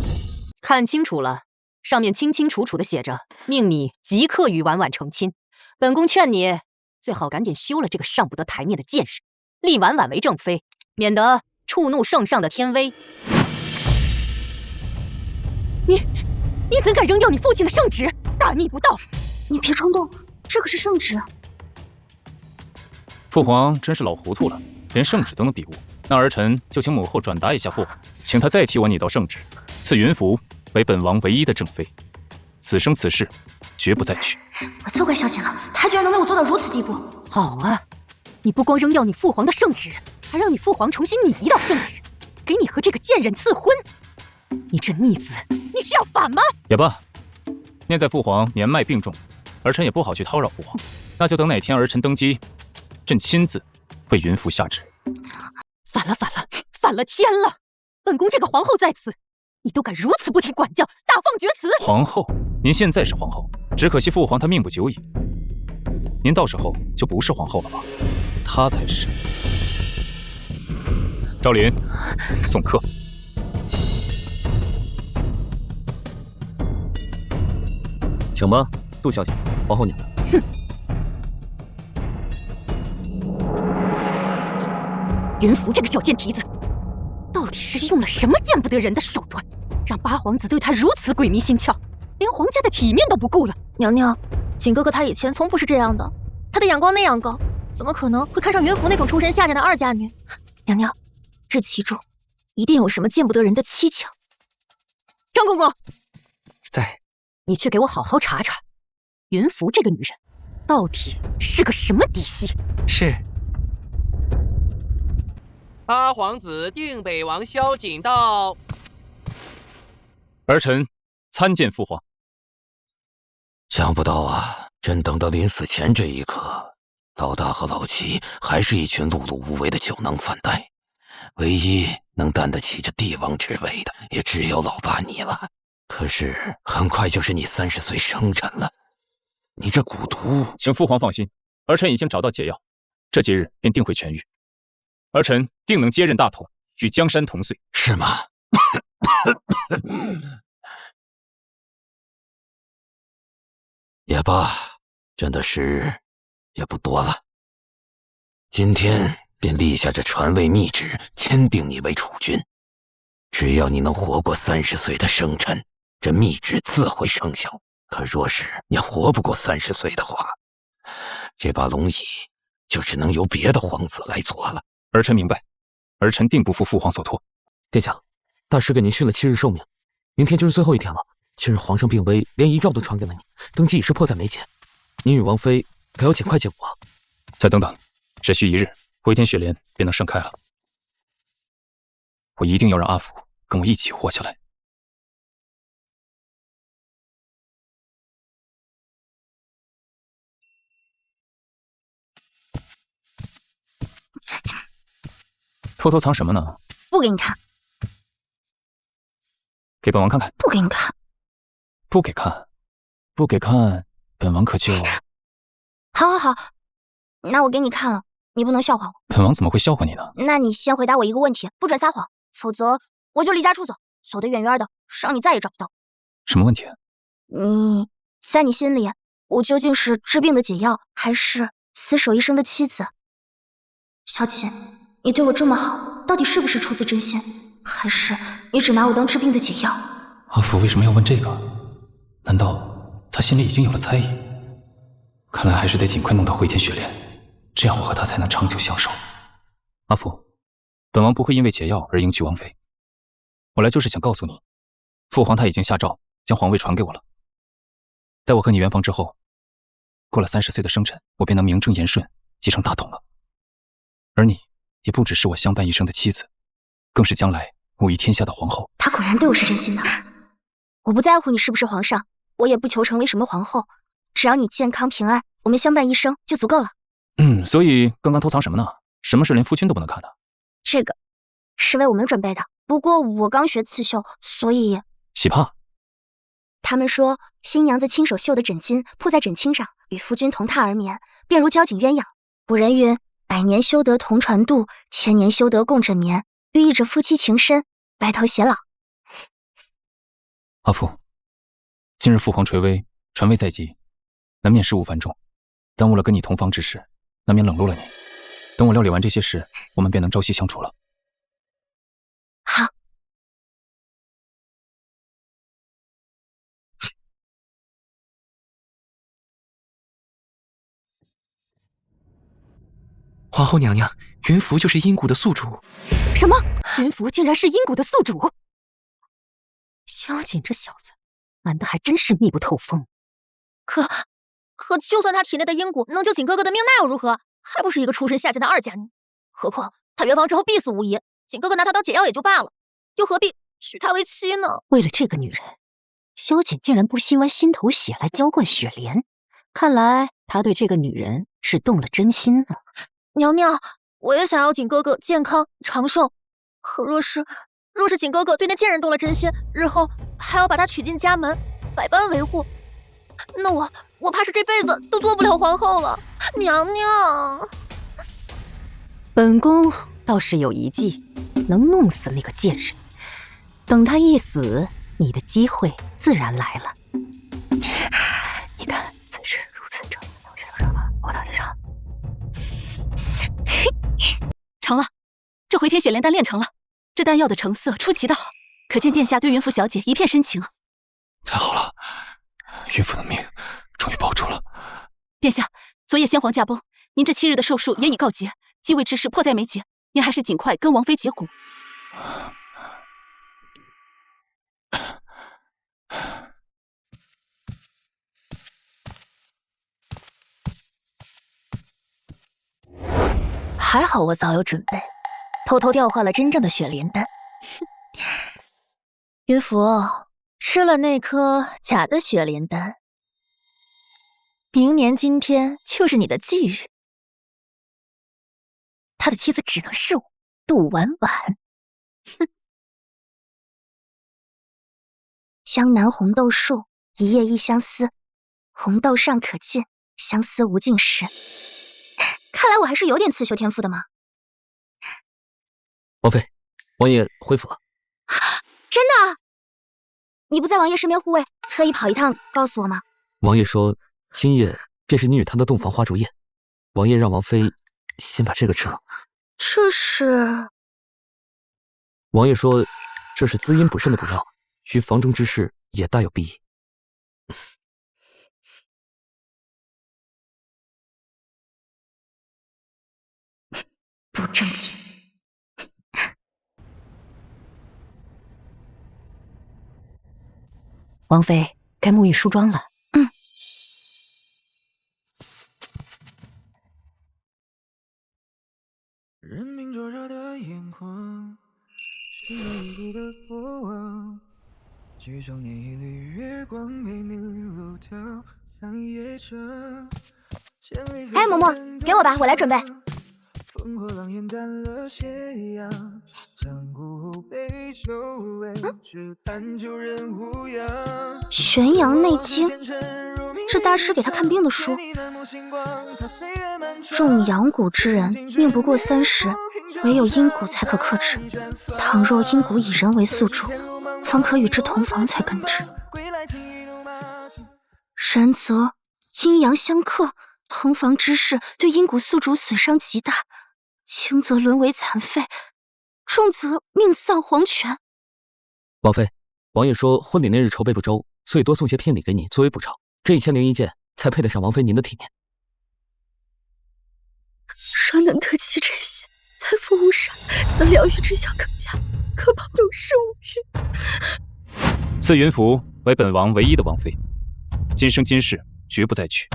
看清楚了，上面清清楚楚的写着，命你即刻与婉婉成亲。本宫劝你最好赶紧休了这个上不得台面的贱人，立婉婉为正妃，免得触怒圣上的天威。你怎敢扔掉你父亲的圣旨？大逆不道！你别冲动，这可是圣旨。父皇真是老糊涂了，连圣旨都能比误。那儿臣就请母后转达一下父皇，请他再替我拟道圣旨，赐云福为本王唯一的正妃，此生此世绝不再娶。我责怪小姐了，她居然能为我做到如此地步。好啊，你不光扔掉你父皇的圣旨，还让你父皇重新拟一道圣旨，给你和这个贱人赐婚。你这逆子，你是要反吗？也罢，念在父皇年迈病重，儿臣也不好去叨扰父皇，那就等哪天儿臣登基，朕亲自为云福下旨。反了天了！本宫这个皇后在此，你都敢如此不听管教，大放厥词！皇后，您现在是皇后，只可惜父皇他命不久矣。您到时候就不是皇后了吧？她才是。赵琳，送客。请吧，杜小姐，皇后娘娘。哼！云浮这个小贱蹄子，到底是用了什么见不得人的手段，让八皇子对他如此鬼迷心窍，连皇家的体面都不顾了？娘娘，景哥哥他以前从不是这样的，他的眼光那样高，怎么可能会看上云浮那种出身下贱的二家女？娘娘，这其中一定有什么见不得人的蹊跷。张公公，在，你去给我好好查查，云浮这个女人到底是个什么底细？是。八皇子定北王萧瑾到。儿臣参见父皇。想不到啊，真等到临死前这一刻，老大和老七还是一群碌碌无为的酒囊饭袋，唯一能担得起这帝王之位的，也只有老爸你了。可是很快就是你30岁生辰了，你这蛊毒……请父皇放心，儿臣已经找到解药，这几日便定会痊愈。儿臣定能接任大统，与江山同岁。是吗？也罢，朕的时也不多了。今天便立下这传位密旨，签订你为储君。只要你能活过30岁的生辰，这密旨自会生效。可若是你活不过30岁的话，这把龙椅就只能由别的皇子来坐了。儿臣明白，儿臣定不负父皇所托。殿下，大师给您续了7日寿命，明天就是最后一天了。今日皇上病危，连遗诏都传给了你，登基已是迫在眉睫。您与王妃可要尽快接补啊！再等等，只需1日，回天雪莲便能盛开了。我一定要让阿福跟我一起活下来。偷偷藏什么呢？不给你看。给本王看看。不给你看。不给看，不给看，本王可就……好好好，那我给你看了，你不能笑话我。本王怎么会笑话你呢？那你先回答我一个问题，不准撒谎，否则我就离家出走，走得远远的，让你再也找不到。什么问题？你在你心里，我究竟是治病的解药，还是厮守一生的妻子？萧瑾，你对我这么好，到底是不是出自真心，还是你只拿我当治病的解药？阿福为什么要问这个？难道他心里已经有了猜疑？看来还是得尽快弄到回天雪莲，这样我和他才能长久相守。阿福，本王不会因为解药而迎娶王妃。我来就是想告诉你，父皇他已经下诏将皇位传给我了。待我和你圆房之后，过了30岁的生辰，我便能名正言顺继承大统了。而你也不只是我相伴一生的妻子，更是将来母仪天下的皇后。他果然对我是真心的。我不在乎你是不是皇上，我也不求成为什么皇后，只要你健康平安，我们相伴一生就足够了。所以刚刚偷藏什么呢？什么事连夫君都不能看的？这个是为我们准备的，不过我刚学刺绣，所以……喜帕。他们说新娘子亲手绣的枕巾铺在枕巾上，与夫君同榻而眠，便如交颈鸳鸯。古人云：“100年修得同船渡，1000年修得共枕眠。”寓意着夫妻情深，白头偕老。阿福，今日父皇垂危，传位在即，难免事务繁重，耽误了跟你同房之事，难免冷落了你。等我料理完这些事，我们便能朝夕相处了。好。皇后娘娘，云浮就是阴谷的宿主。什么？云浮竟然是阴谷的宿主？萧瑾这小子瞒得还真是密不透风。可就算他体内的阴骨能救瑾哥哥的命，那又如何？还不是一个出身下贱的二家女。何况他圆房之后必死无疑，瑾哥哥拿他当解药也就罢了，又何必娶她为妻呢？为了这个女人，萧瑾竟然不惜剜心头血来浇灌雪莲，看来他对这个女人是动了真心了。娘娘，我也想要瑾哥哥健康长寿，可若是瑾哥哥对那贱人动了真心，日后还要把他娶进家门，百般维护，那我怕是这辈子都做不了皇后了，娘娘。本宫倒是有一计，能弄死那个贱人。等他一死，你的机会自然来了。你看，此事如此成，下个什么？我到底上。成了，这回天血莲丹炼成了。这丹药的成色出奇的好，可见殿下对云芙小姐一片深情啊。太好了，云芙的命终于保住了。殿下，昨夜先皇驾崩，您这7日的寿数也已告捷，继位之事迫在眉睫，您还是尽快跟王妃结骨。还好我早有准备，偷偷调换了真正的血莲丹。云芙，吃了那颗假的血莲丹，明年今天就是你的忌日。他的妻子只能是我，杜婉婉。哼！江南红豆树，一叶一相思，红豆尚可尽，相思无尽时。看来我还是有点刺绣天赋的嘛。王妃，王爷恢复了。真的？你不在王爷身边护卫，特意跑一趟告诉我吗？王爷说今夜便是你与他的洞房花烛宴，王爷让王妃先把这个吃了。这是？王爷说这是滋阴补肾的补药，于房中之事也大有裨益。不正经。王妃，该沐浴梳妆了。人民灼热的眼眶，是每一度的过往。几少年一缕月光，陪你路遥像夜车。哎，嬷嬷，给我吧，我来准备。烽火狼烟淡了斜阳，江湖杯酒味，只盼旧人无恙。玄阳内经，这大师给他看病的书。中阳谷之人，命不过30，唯有阴谷才可克制。倘若阴谷以人为宿主，方可与之同房才根治。然则阴阳相克，同房之事对阴谷宿主损伤极大。轻则沦为残废，重则命丧黄泉。王妃，王爷说婚礼那日筹备不周，所以多送些聘礼给你作为补偿，这1001件才配得上王妃您的体面。若能得其这些，财富无上，则疗愈之效更佳，可保永世无虞。赐云芙为本王唯一的王妃，今生今世绝不再娶，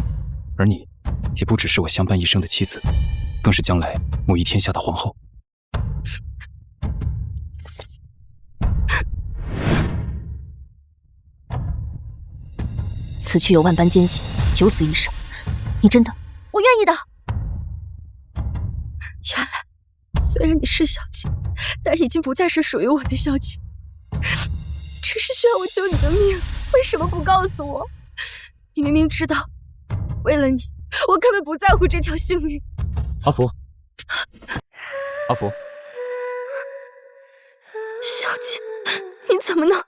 而你也不只是我相伴一生的妻子，更是将来母仪天下的皇后。此去有万般艰辛，九死一生，你真的？我愿意的。原来，虽然你是小姐，但已经不再是属于我的小姐。只是需要我救你的命，为什么不告诉我？你明明知道，为了你，我根本不在乎这条性命。阿福，阿福，小姐，你怎么能？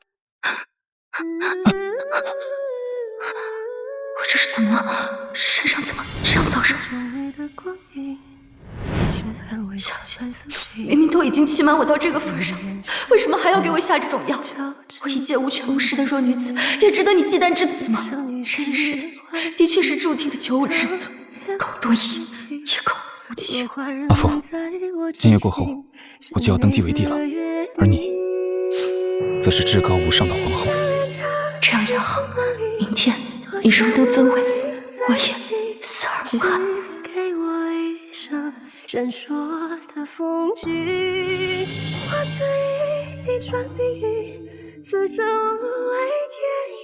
我这是怎么了？身上怎么这样燥热？小姐，明明都已经欺瞒我到这个份上，为什么还要给我下这种药？我一介无权无势的弱女子，也值得你忌惮至此吗？这一世的确是注定的九五之尊，够多疑，也够无情。阿福，今夜过后，我就要登基为帝了，而你，则是至高无上的皇后。这样也好，明天你荣登尊位，我也死而无憾。闪烁的风景，化随你转命运，此生无畏天意，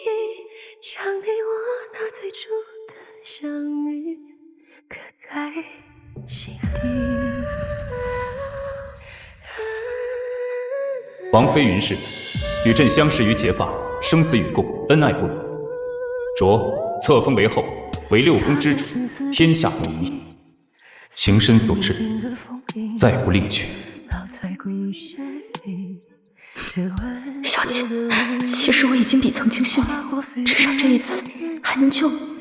像你我那最初的相遇，刻在心底。王妃云氏，与朕相识于结发，生死与共，恩爱不渝。着册封为后，为6宫之主，天下无疑。情深所至，再无另决。小姐，其实我已经比曾经幸运，至少这一次还能救你。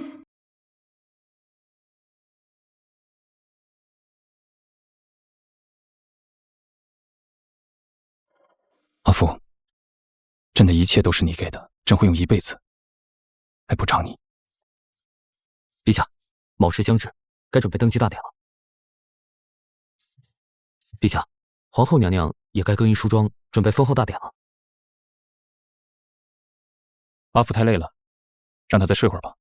阿父，朕的一切都是你给的，朕会用一辈子来补偿你。陛下，卯时将至，该准备登基大典了。陛下，皇后娘娘也该更衣梳妆，准备封后大典了。阿父太累了，让他再睡会儿吧，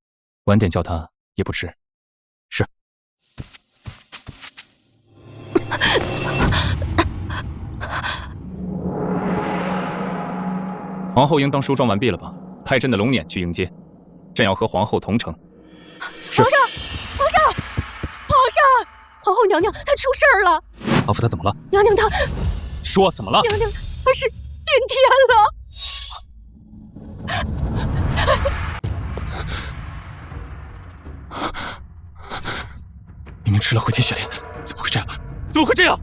晚点叫他也不迟。是。皇后应当梳妆完毕了吧？派朕的龙辇去迎接，朕要和皇后同城。皇上，皇上，皇上！皇后娘娘她出事儿了！阿父她怎么了？娘娘她……说怎么了？娘娘她是变天了！明明吃了回天血莲，怎么会这样？怎么会这样？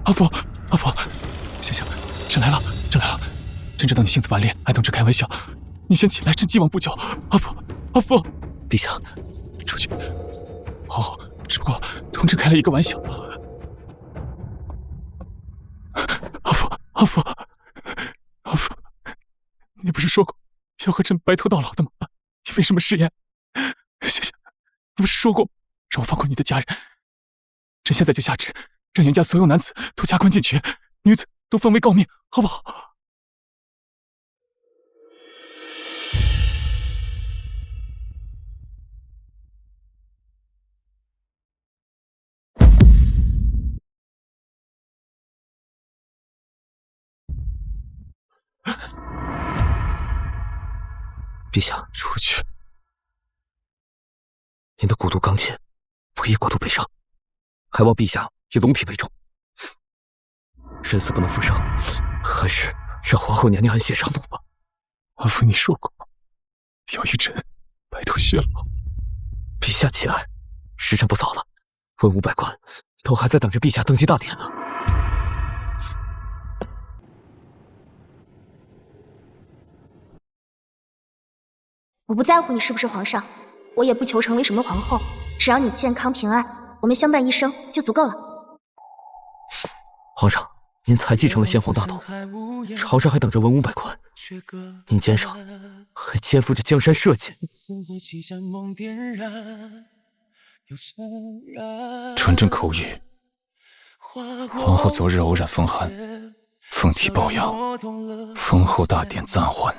阿父，阿父，醒醒！朕来了，朕来了！朕知道你性子顽劣，还等着开玩笑。你先起来，朕既往不咎。阿父，阿父，陛下，出去。皇后只不过同朕开了一个玩笑。阿父，阿父，阿父，你不是说过要和朕白头到老的吗？你为什么食言？谢谢，你不是说过让我放过你的家人？朕现在就下旨，让袁家所有男子都加官进爵，女子都封为诰命，好不好？陛下，出去！您的古都刚健，我亦过度悲伤，还望陛下以龙体为重。人死不能复生，还是让皇后娘娘安歇上路吧。阿父，你说过要与朕白头偕老。陛下起来，时辰不早了，文武百官都还在等着陛下登基大典呢。我不在乎你是不是皇上，我也不求成为什么皇后，只要你健康平安，我们相伴一生就足够了。皇上，您才继承了先皇大统，朝上还等着文武百官，您肩上还肩负着江山社稷。传朕口谕，皇后昨日偶染风寒，奉体抱恙，封后大典暂缓。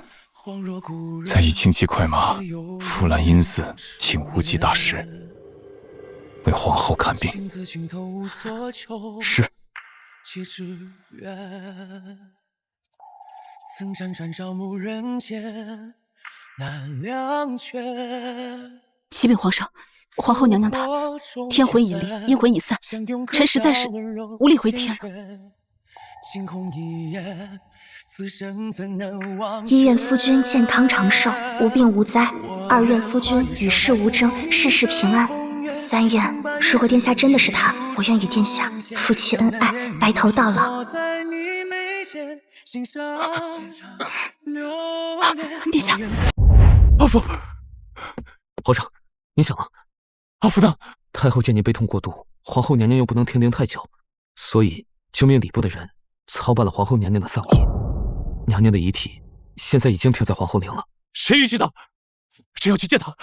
再以轻骑快马赴兰阴寺请无极大师为皇后看病。是。启禀皇上，皇后娘娘她天魂已离，阴魂已散，臣实在是无力回天了。一愿夫君健康长寿，无病无灾；二愿夫君与世无争，事事平安；三愿，如果殿下真的是他，我愿与殿下夫妻恩爱，白头到老。殿下，阿父，皇上，您醒了。阿父呢？太后见您悲痛过度，皇后娘娘又不能停灵太久，所以就命礼部的人操办了皇后娘娘的丧仪。娘娘的遗体现在已经停在皇后陵了。谁允许的？朕要去见她。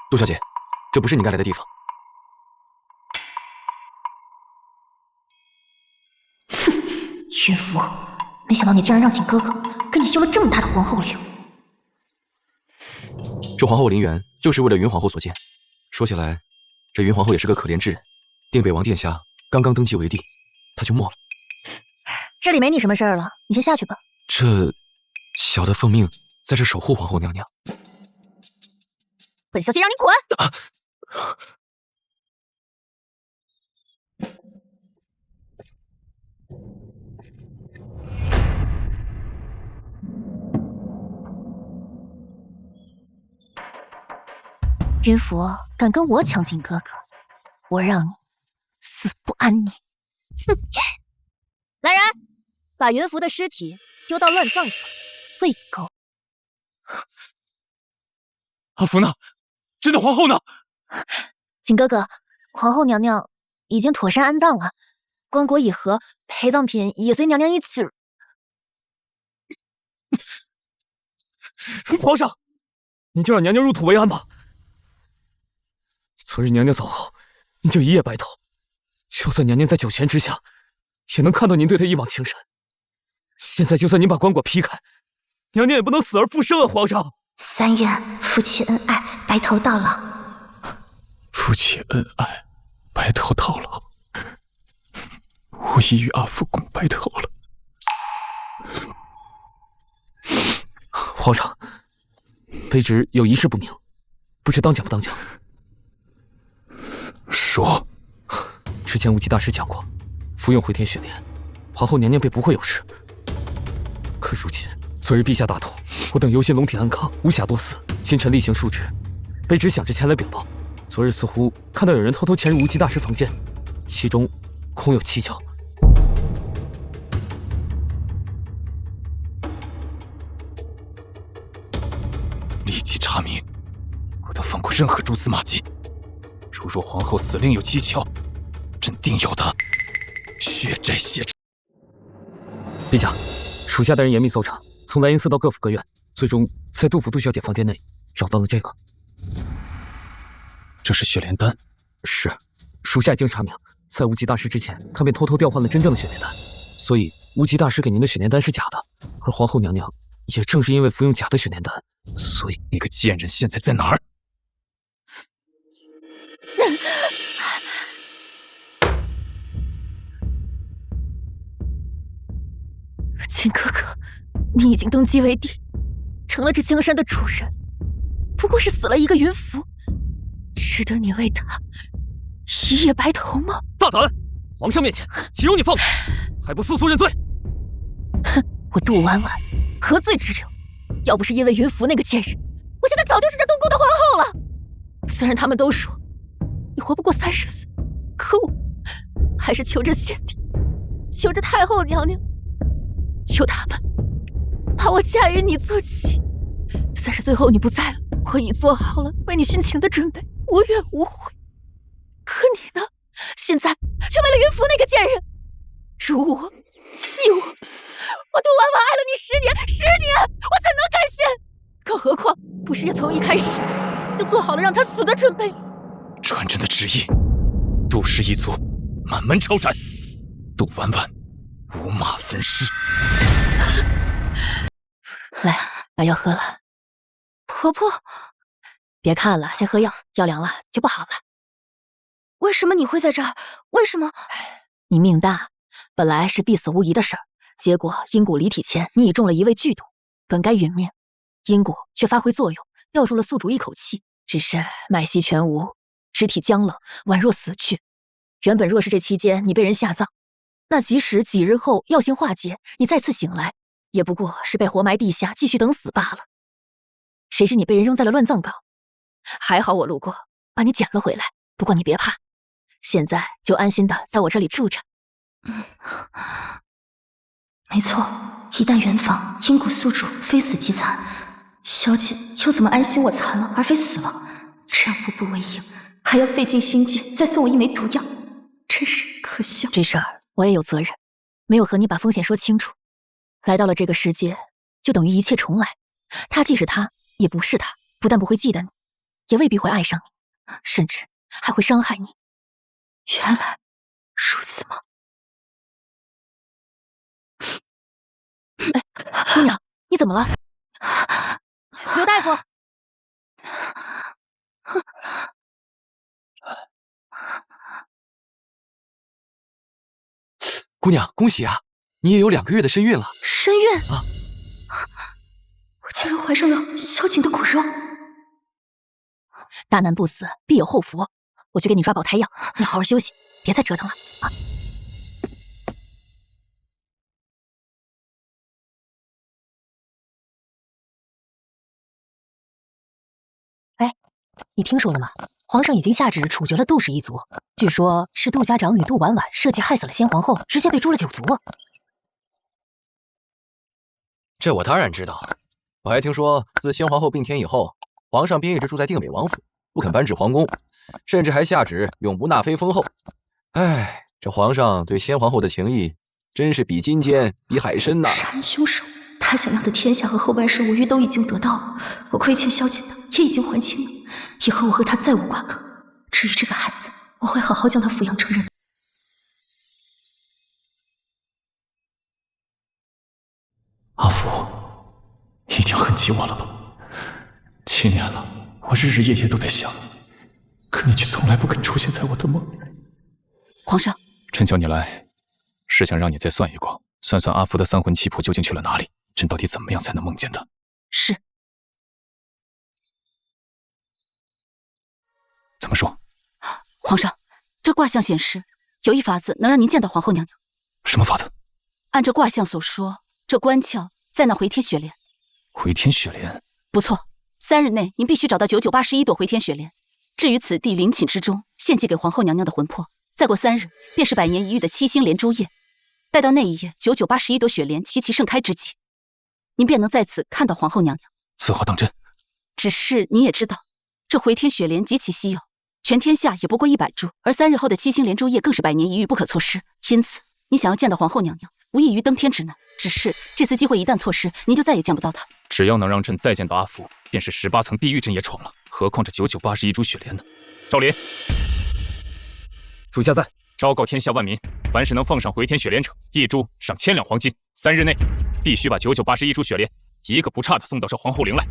杜小姐，这不是你该来的地方。哼，云福，没想到你竟然让景哥哥跟你修了这么大的皇后陵。这皇后陵园就是为了云皇后所建。说起来，这云皇后也是个可怜之人。定北王殿下刚刚登基为帝，她就没了。这里没你什么事儿了，你先下去吧。这小的奉命在这守护皇后娘娘。本小姐让你滚！云福敢跟我抢景哥哥，我让你死不安宁！哼！来人，把云福的尸体丢到乱葬岗，喂狗！阿福呢？朕的皇后呢？景哥哥，皇后娘娘已经妥善安葬了，棺椁已合，陪葬品也随娘娘一起。皇上，你就让娘娘入土为安吧。昨日娘娘走后，您就一夜白头，就算娘娘在九泉之下，也能看到您对她一往情深。现在就算您把棺椁劈开，娘娘也不能死而复生啊，皇上。三愿夫妻恩爱，白头到老。夫妻恩爱，白头到老。我已与阿福共白头了。皇上，卑职有一事不明，不知当讲不当讲。说。之前无极大师讲过，服用回天血莲，皇后娘娘便不会有事。可如今昨日陛下大痛，我等忧心龙体安康，无暇多思，今晨例行述职，卑职想着前来禀报。昨日似乎看到有人偷偷潜入无极大师房间，其中恐有蹊跷。立即查明，不得放过任何蛛丝马迹。如若皇后死另有蹊跷，朕定要他血债血偿。陛下，属下带人严密搜查，从莱茵寺到各府各院，最终在杜甫杜小姐房间内找到了这个。这是血莲丹。是，属下已经查明，在无极大师之前，他便偷偷调换了真正的血莲丹，所以无极大师给您的血莲丹是假的。而皇后娘娘也正是因为服用假的血莲丹，所以那个贱人现在在哪儿？景哥哥，你已经登基为帝，成了这江山的主人，不过是死了一个云符，值得你为他一夜白头吗？大胆！皇上面前，岂容你放肆？还不速速认罪！哼，我杜婉婉何罪之有？要不是因为云符那个贱人，我现在早就是这东宫的皇后了。虽然他们都说你活不过30岁，可我还是求着先帝，求着太后娘娘，求他们把我嫁与你做妻。30岁后你不在了，我已做好了为你殉情的准备，无怨无悔。可你呢？现在却为了云符那个贱人，辱我，弃我。我杜婉婉爱了你10年，10年，我怎能甘心？更何况，不是也从一开始就做好了让他死的准备吗？传朕的旨意，杜氏一族满门抄斩，杜婉婉五马分尸。来，把药喝了。婆婆，别看了，先喝药，药凉了就不好了。为什么你会在这儿？为什么？你命大，本来是必死无疑的事儿，结果阴蛊离体前你已中了一味剧毒，本该殒命，阴蛊却发挥作用，吊住了宿主一口气，只是脉息全无，肢体僵冷，宛若死去。原本若是这期间你被人下葬，那即使几日后药性化解，你再次醒来，也不过是被活埋地下，继续等死罢了。谁知你被人扔在了乱葬岗，还好我路过，把你捡了回来。不过你别怕，现在就安心的在我这里住着。没错，一旦圆房阴蛊宿主非死即残，小姐又怎么安心我残了而非死了？这样步步为营，还要费尽心机再送我一枚毒药，真是可笑。这事儿我也有责任，没有和你把风险说清楚。来到了这个世界，就等于一切重来。他既是他，也不是他，不但不会记得你，也未必会爱上你，甚至还会伤害你。原来如此吗？哎，姑娘，你怎么了？刘大夫！姑娘，恭喜啊！你也有2个月的身孕了。身孕啊！我竟然怀上了萧景的骨肉。大难不死，必有后福。我去给你抓保胎药，你好好休息，别再折腾了啊！哎，你听说了吗？皇上已经下旨处决了杜氏一族，据说是杜家长女杜婉婉设计害死了先皇后，直接被诛了9族啊！这我当然知道，我还听说自先皇后病天以后，皇上便一直住在定北王府，不肯搬至皇宫，甚至还下旨永不纳妃封后。哎，这皇上对先皇后的情谊真是比金坚比海深呐！杀人凶手，他想要的天下和后半生无虞都已经得到了，我亏欠萧瑾的也已经还清了，以后我和他再无瓜葛。至于这个孩子，我会好好将他抚养成人。阿福，你一定恨极我了吧？7年了，我日日夜夜都在想你，可你却从来不肯出现在我的梦里。皇上，朕叫你来，是想让你再算一卦，算算阿福的三魂七魄究竟去了哪里？朕到底怎么样才能梦见他？是。怎么说？皇上，这卦象显示，有一法子能让您见到皇后娘娘。什么法子？按照卦象所说，这官窍在那回天雪莲。回天雪莲？不错，3日内您必须找到9981朵回天雪莲。至于此地陵寝之中献祭给皇后娘娘的魂魄，再过3日便是100年一遇的7星连珠夜。待到那一夜，9981朵雪莲齐齐盛开之际，您便能在此看到皇后娘娘。此话当真？只是你也知道，这回天雪莲极其稀有，全天下也不过100株，而3日后的7星连珠夜更是100年一遇，不可错失。因此，你想要见到皇后娘娘，无异于登天之难。只是这次机会一旦错失，您就再也见不到她。只要能让朕再见到阿福，便是18层地狱朕也闯了，何况这9981株雪莲呢？赵林，属下在。昭告天下万民，凡是能奉上回天雪莲者，1株赏1000两黄金。3日内必须把9981株雪莲一个不差的送到这皇后陵来。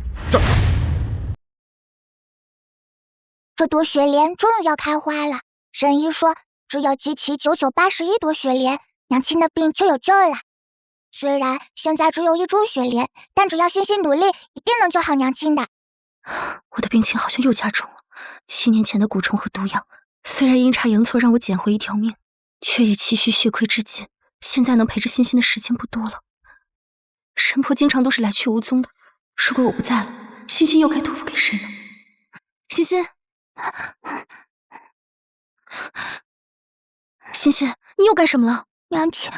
这朵雪莲终于要开花了。神医说，只要集齐9981朵雪莲，娘亲的病就有救了。虽然现在只有1株雪莲，但只要细心努力，一定能救好娘亲的。我的病情好像又加重了。7年前的蛊虫和毒药，虽然阴差阳错让我捡回1条命，却也气虚血亏至尽。现在能陪着欣欣的时间不多了。神婆经常都是来去无踪的，如果我不在了，欣欣又该托付给谁呢？欣欣，欣欣，你又干什么了？娘亲，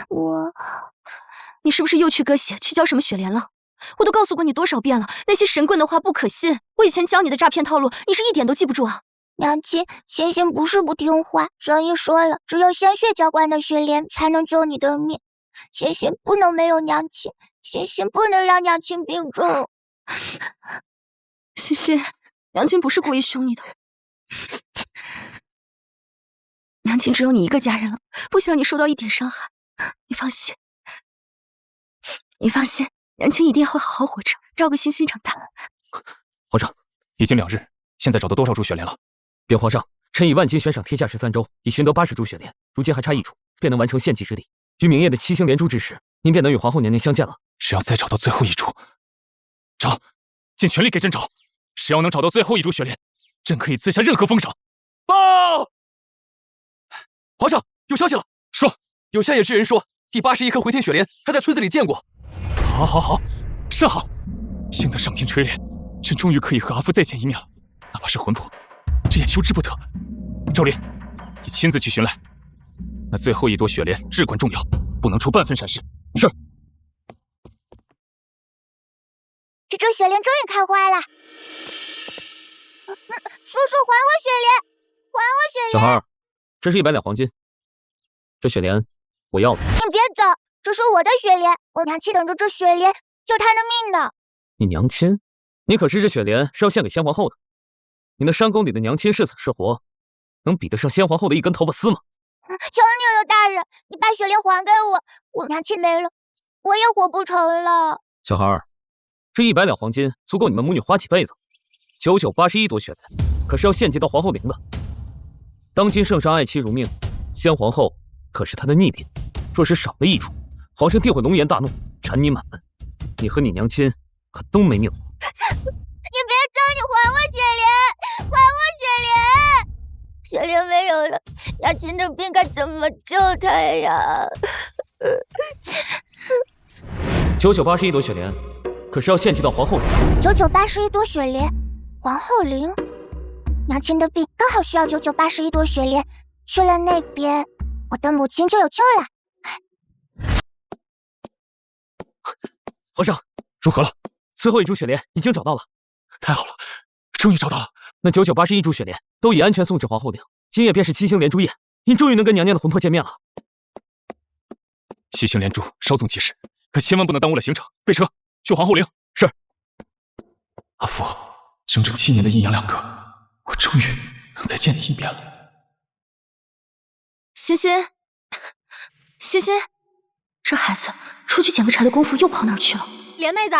你是不是又去割血，去教什么雪莲了？我都告诉过你多少遍了，那些神棍的话不可信。我以前教你的诈骗套路，你是一点都记不住啊！娘亲，欣欣不是不听话，神医说了，只有鲜血浇灌的雪莲才能救你的命。欣欣不能没有娘亲，欣欣不能让娘亲病重。欣欣，娘亲不是故意凶你的。娘亲只有你一个家人了，不想你受到一点伤害。你放心，娘亲一定会好好活着，照顾欣欣长大。皇上，已经2日，现在找到多少株雪莲了？禀皇上，臣以万金悬赏天下13州，已寻得80株雪莲，如今还差1株，便能完成献祭之礼。于明夜的7星连珠之时，您便能与皇后娘娘相见了。只要再找到最后1株，找，尽全力给朕找。只要能找到最后1株雪莲，朕可以赐下任何封赏。报！皇上，有消息了。说，有下野之人说，第81颗回天雪莲，他在村子里见过。好，甚好！幸得上天垂怜，朕终于可以和阿福再见一面了。哪怕是魂魄，朕也求之不得。赵林，你亲自去寻来。那最后1朵雪莲至关重要，不能出半分闪失。是。这株雪莲终于开花了。叔叔，还我雪莲！还我雪莲！小孩儿，这是100两黄金，这雪莲我要了。你别走，这是我的雪莲，我娘亲等着这雪莲救她的命呢。你娘亲？你可知这雪莲是要献给先皇后的？你那山宫里的娘亲是死是活，能比得上先皇后的一根头发丝吗？求你了，大人，你把雪莲还给我，我娘亲没了，我也活不成了。小孩儿，这100两黄金足够你们母女花几辈子。9981朵雪莲可是要献祭到皇后陵的。当今圣上爱妻如命，先皇后可是他的逆鳞，若是少了1株，皇上定会龙颜大怒，斩你满门。你和你娘亲可都没命活。你别走，你还我雪莲，还我雪莲！雪莲没有了，娘亲的病该怎么救她呀？9981朵雪莲可是要献祭到皇后陵。9981朵雪莲，皇后陵。娘亲的病刚好需要9981朵雪莲，去了那边，我的母亲就有救了。皇上，如何了？最后一株雪莲已经找到了。太好了，终于找到了。那9981株雪莲都已安全送至皇后陵，今夜便是七星连珠夜，您终于能跟娘娘的魂魄见面了。七星连珠，稍纵即逝，可千万不能耽误了行程。备车，去皇后陵。是。阿福，整整7年的阴阳两隔，我终于能再见你一面了。欣欣，欣欣，这孩子出去捡个柴的功夫又跑哪儿去了？莲妹子，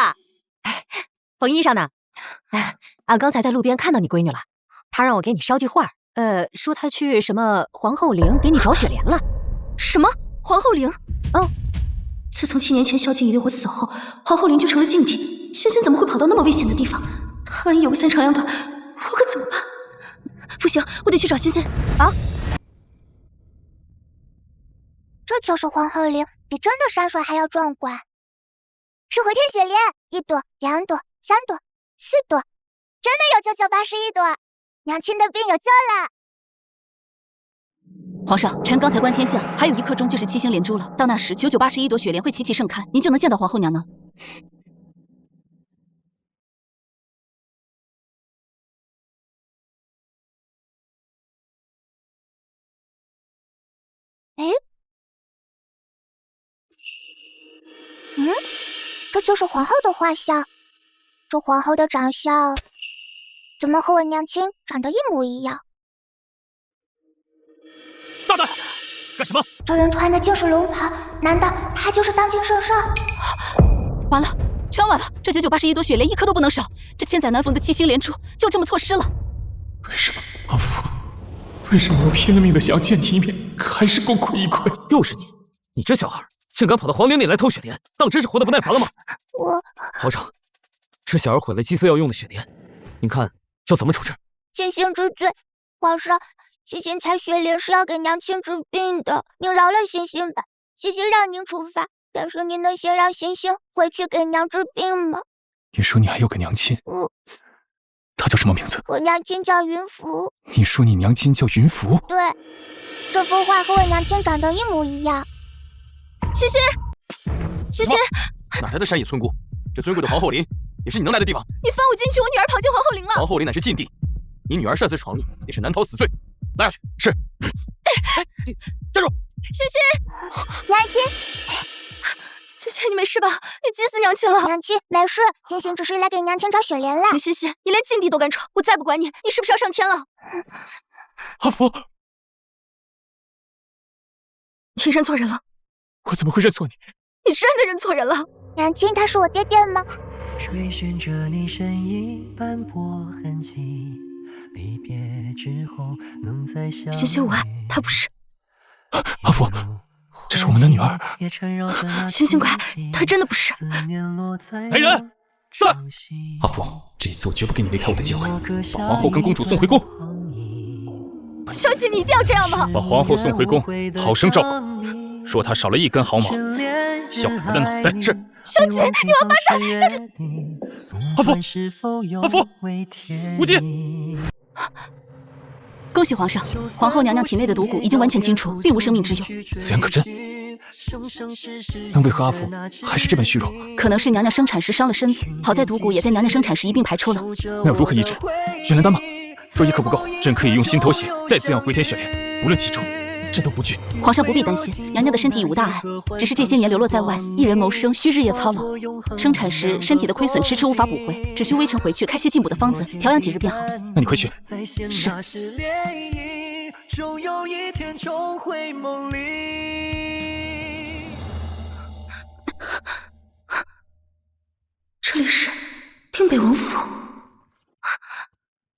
哎，缝衣裳呢？哎，俺刚才在路边看到你闺女了，她让我给你捎句话，说她去什么皇后陵给你找雪莲了。什么皇后陵？自从7年前萧景以为我死后，皇后陵就成了禁地，欣欣怎么会跑到那么危险的地方？她万一有个3长2短，我可怎么办？不行，我得去找欣欣啊！这就是皇后陵，比真的山水还要壮观。是回天雪莲，1朵、2朵、3朵、4朵，真的有9981朵，娘亲的病有救了。皇上，臣刚才观天象，还有1刻钟就是七星连珠了。到那时，9981朵雪莲会齐齐盛开，您就能见到皇后娘娘。这就是皇后的画像。这皇后的长相，怎么和我娘亲长得一模一样？大胆，干什么？这人穿的就是龙袍，难道他就是当今圣上？完了，全完了！这9981朵雪莲1颗都不能少，这千载难逢的七星连珠就这么错失了。为什么，阿福？为什么我拼了命的想要见你一面，还是功亏一篑？又是你！你这小孩，竟敢跑到皇陵里来偷雪莲，当真是活得不耐烦了吗？皇上，这小儿毁了祭祀要用的雪莲，您看要怎么处置？星星之罪，皇上，星星采雪莲是要给娘亲治病的，您饶了星星吧。星星让您处罚，但是您能先让星星回去给娘治病吗？你说你还有个娘亲？她叫什么名字？我娘亲叫云浮。你说你娘亲叫云浮？对，这幅画和我娘亲长得一模一样。欣欣，欣欣，哪来的山野村姑？这尊贵的皇后陵也是你能来的地方？你放我进去，我女儿跑进皇后陵了。皇后陵乃是禁地，你女儿擅自闯入，也是难逃死罪。拉下去。是。站住！欣欣，娘亲，欣欣，你没事吧？你急死娘亲了。娘亲没事，欣欣只是来给娘亲找雪莲了。林欣欣，你连禁地都敢闯，我再不管你，你是不是要上天了？阿福，你认错人了。我怎么会认错你？你真的认错人了。娘亲，他是我爹爹吗？追寻着你身影斑驳痕迹，离别之后能再相遇。欣欣，我爱他不是。阿福，这是我们的女儿。欣欣乖，他真的不是。来人，在！阿福，这一次我绝不给你离开我的机会，把皇后跟公主送回宫。萧景，你一定要这样吗？把皇后送回宫，好生照顾。说她少了1根毫毛，小孩的脑袋。是。萧景，你王八蛋！萧景，阿福，阿福，无忌。恭喜皇上，皇后娘娘体内的毒蛊已经完全清除，并无生命之忧。此言可真？那为何阿福还是这般虚弱？可能是娘娘生产时伤了身子，好在毒蛊也在娘娘生产时一并排出了。那要如何医治？雪莲丹吗？若1颗不够，朕可以用心头血再滋养回天雪莲，无论其中，朕都不惧。皇上不必担心，娘娘的身体已无大碍，只是这些年流落在外，一人谋生需日夜操劳，生产时身体的亏损迟迟无法补回，只需微臣回去开些进补的方子，调养几日便好。那你快去。是。终有一天重回梦里。这里是定北王府。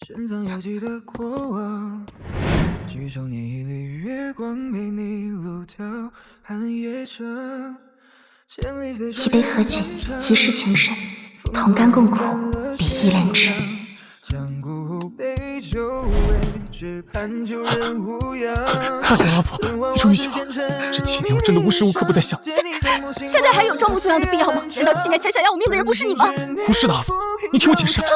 深藏有记的过往，几少年一缕月光陪你路遥寒夜长，一杯喝尽，一世情深，同甘共苦，比翼连枝。江湖杯酒味，只盼旧人无恙。太好了，阿福，你终于醒了。这7年我真的无时无刻不在想。现在还有装模作样的必要吗？难道7年前想要我命的人不是你吗？不是的，阿福，你听我解释。娘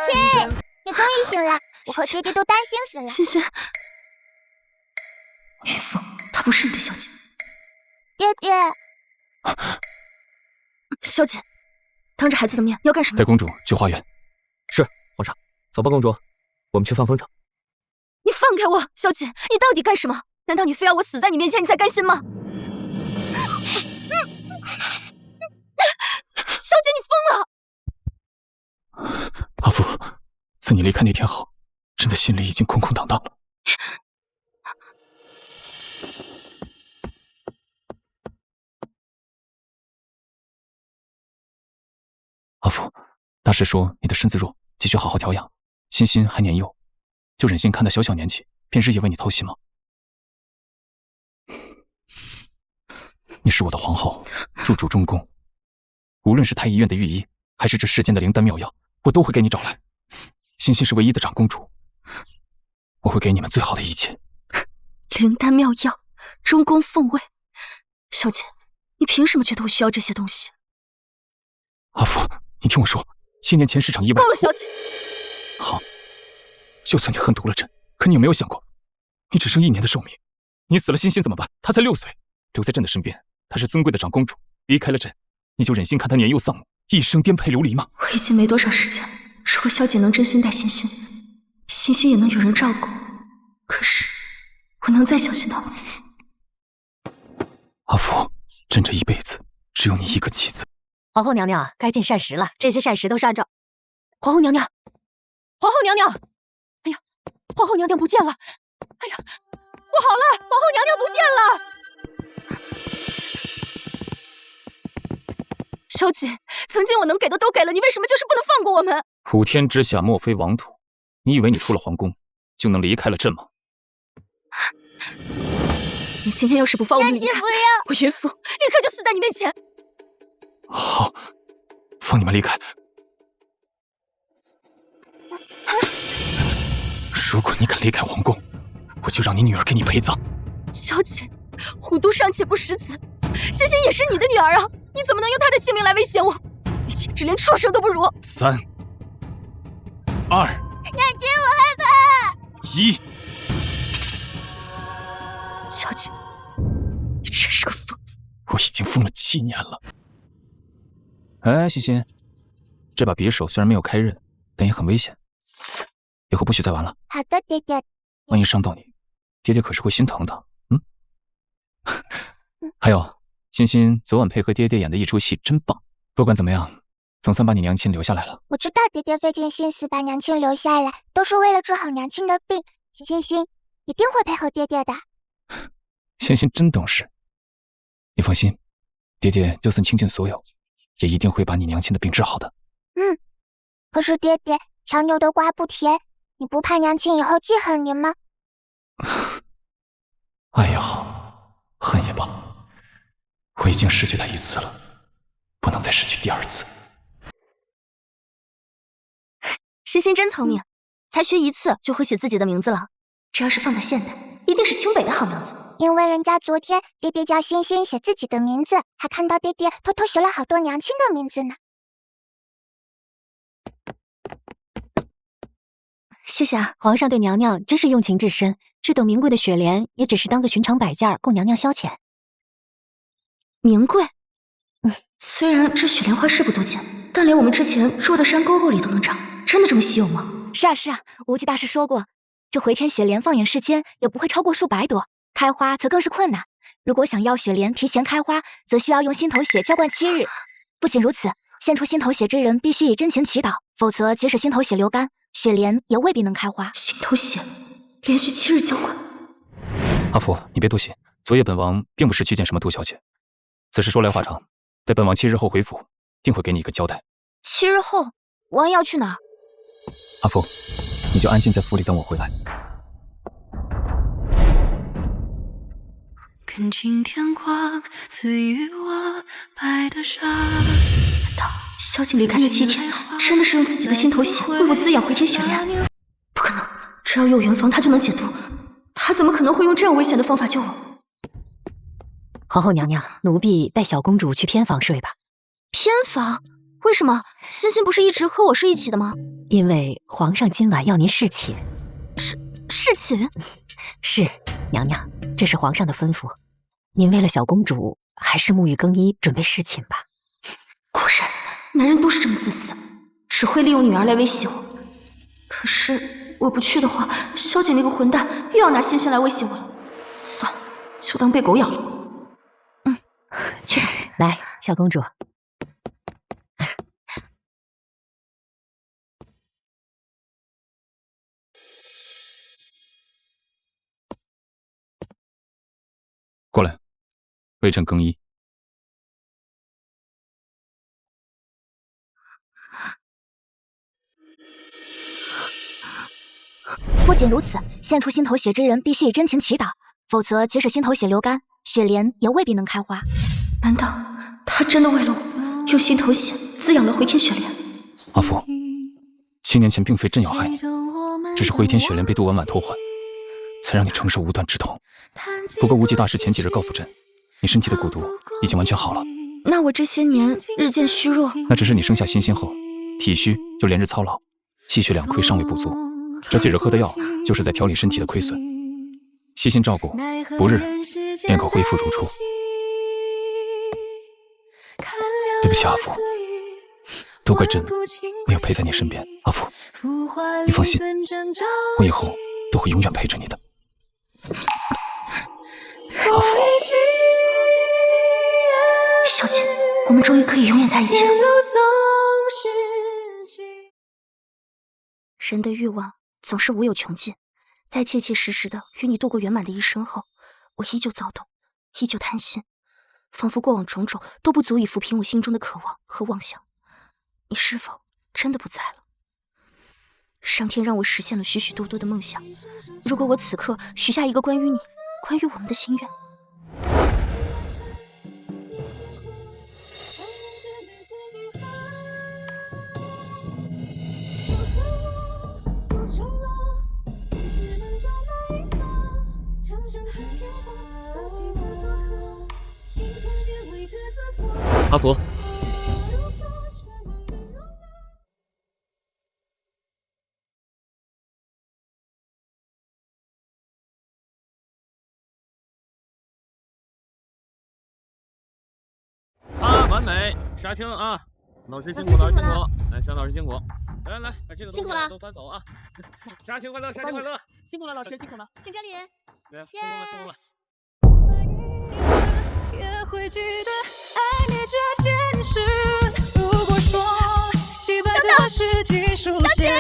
亲，你终于醒了，我和爹爹都担心死了。欣欣，云峰，她不是你的小姐。爹爹，小姐，当着孩子的面要干什么？带公主去花园。是，皇上。走吧，公主，我们去放风筝。你放开我，小姐，你到底干什么？难道你非要我死在你面前，你才甘心吗？小姐，你疯了！阿福，自你离开那天后，朕的心里已经空空荡荡了。阿福，大师说你的身子弱，继续好好调养。欣欣还年幼，就忍心看她小小年纪便日夜为你操心吗？你是我的皇后，入主中宫，无论是太医院的御医，还是这世间的灵丹妙药，我都会给你找来。欣欣是唯一的长公主，我会给你们最好的一切。灵丹妙药，中宫凤位，小姐，你凭什么觉得我需要这些东西？阿福，你听我说，7年前是场意外。够了，小姐。好，就算你恨毒了朕，可你有没有想过，你只剩1年的寿命，你死了欣欣怎么办？她才6岁，留在朕的身边，她是尊贵的长公主，离开了朕，你就忍心看她年幼丧母，一生颠沛流离吗？我已经没多少时间了，如果小姐能真心待欣欣，欣欣也能有人照顾。可是，我能再相信她吗？阿福，朕这一辈子只有你一个妻子。皇后娘娘，该进膳食了。这些膳食都是按照……皇后娘娘，皇后娘娘，哎呀，皇后娘娘不见了！哎呀，不好了，皇后娘娘不见了！小姐，曾经我能给的都给了，你为什么就是不能放过我们？普天之下莫非王土，你以为你出了皇宫就能离开了朕吗？你今天要是不放我们离开，我云府立刻就死在你面前！好，放你们离开。如果你敢离开皇宫，我就让你女儿给你陪葬。小姐，虎毒尚且不食子，欣欣也是你的女儿啊，你怎么能用她的性命来威胁我？你简直连畜生都不如！3、2，娘亲，我害怕。1。小姐，你真是个疯子！我已经疯了7年了。哎，欣欣，这把匕首虽然没有开刃，但也很危险，以后不许再玩了。好的，爹爹。万一伤到你，爹爹可是会心疼的。还有，欣欣昨晚配合爹爹演的一出戏真棒。不管怎么样，总算把你娘亲留下来了。我知道爹爹费尽心思把娘亲留下来，都是为了治好娘亲的病。欣欣一定会配合爹爹的。欣欣真懂事，你放心，爹爹就算倾尽所有，也一定会把你娘亲的病治好的。可是爹爹，强扭的瓜不甜，你不怕娘亲以后记恨你吗？爱也好，恨也罢，我已经失去他1次了，不能再失去第2次。欣欣真聪明，才学1次就会写自己的名字了。这要是放在现代，一定是清北的好名字。因为人家昨天爹爹叫欣欣写自己的名字，还看到爹爹偷偷写了好多娘亲的名字呢。谢谢啊，皇上对娘娘真是用情至深，这等名贵的雪莲也只是当个寻常摆件供娘娘消遣。名贵？虽然这雪莲花是不多见，但连我们之前住的山沟沟里都能长，真的这么稀有吗？是啊是啊，无极大师说过，这回天雪莲放眼世间也不会超过数百朵，开花则更是困难。如果想要雪莲提前开花，则需要用心头血浇灌7日。不仅如此，献出心头血之人必须以真情祈祷，否则即使心头血流干，雪莲也未必能开花。心头血连续7日浇灌。阿福，你别多心，昨夜本王并不是去见什么杜小姐。此事说来话长，待本王7日后回府，定会给你一个交代。7日后，王要去哪儿？阿福，你就安心在府里等我回来。看尽天光赐予我白的纱。难道萧景离开那7天，真的是用自己的心头血为我滋养回天雪莲？不可能，只要有元芳，他就能解毒。他怎么可能会用这样危险的方法救我？皇后娘娘，奴婢带小公主去偏房睡吧。偏房？为什么？欣欣不是一直和我睡一起的吗？因为皇上今晚要您侍寝。侍寝？是，娘娘，这是皇上的吩咐。您为了小公主，还是沐浴更衣，准备侍寝吧。果然，男人都是这么自私，只会利用女儿来威胁我。可是我不去的话，萧景那个混蛋又要拿欣欣来威胁我了。算了，就当被狗咬了。去吧。来，小公主。过来，微臣更衣。不仅如此，献出心头血之人必须以真情祈祷，否则即使心头血流干，雪莲也未必能开花。难道他真的为了我，用心头血滋养了回天雪莲？阿福，7年前并非朕要害你，只是回天雪莲被杜婉婉偷换，才让你承受无端之痛。不过无极大师前几日告诉朕，你身体的蛊毒已经完全好了。那我这些年日渐虚弱，那只是你生下欣欣后，体虚又连日操劳，气血两亏尚未补足。这几日喝的药，就是在调理身体的亏损。悉心照顾，不日便可恢复如初。对不起，阿福，都怪朕没有陪在你身边。阿福，你放心，我以后都会永远陪着你的。阿福，小姐，我们终于可以永远在一起了。人的欲望总是无有穷尽，在切切实实的与你度过圆满的一生后，我依旧躁动，依旧贪心，仿佛过往种种都不足以抚平我心中的渴望和妄想。你是否真的不在了？上天让我实现了许许多多的梦想，如果我此刻许下一个关于你、关于我们的心愿，阿福，完美，杀青啊！老师辛苦了，辛苦！来，肖老师辛苦。来，把这个辛苦了，都搬走啊！杀青快乐，杀青快乐！辛苦了，老师，辛苦了。看这里，辛苦了，辛苦了。也会记得爱你这件事。如果说击败的是技术，小姐。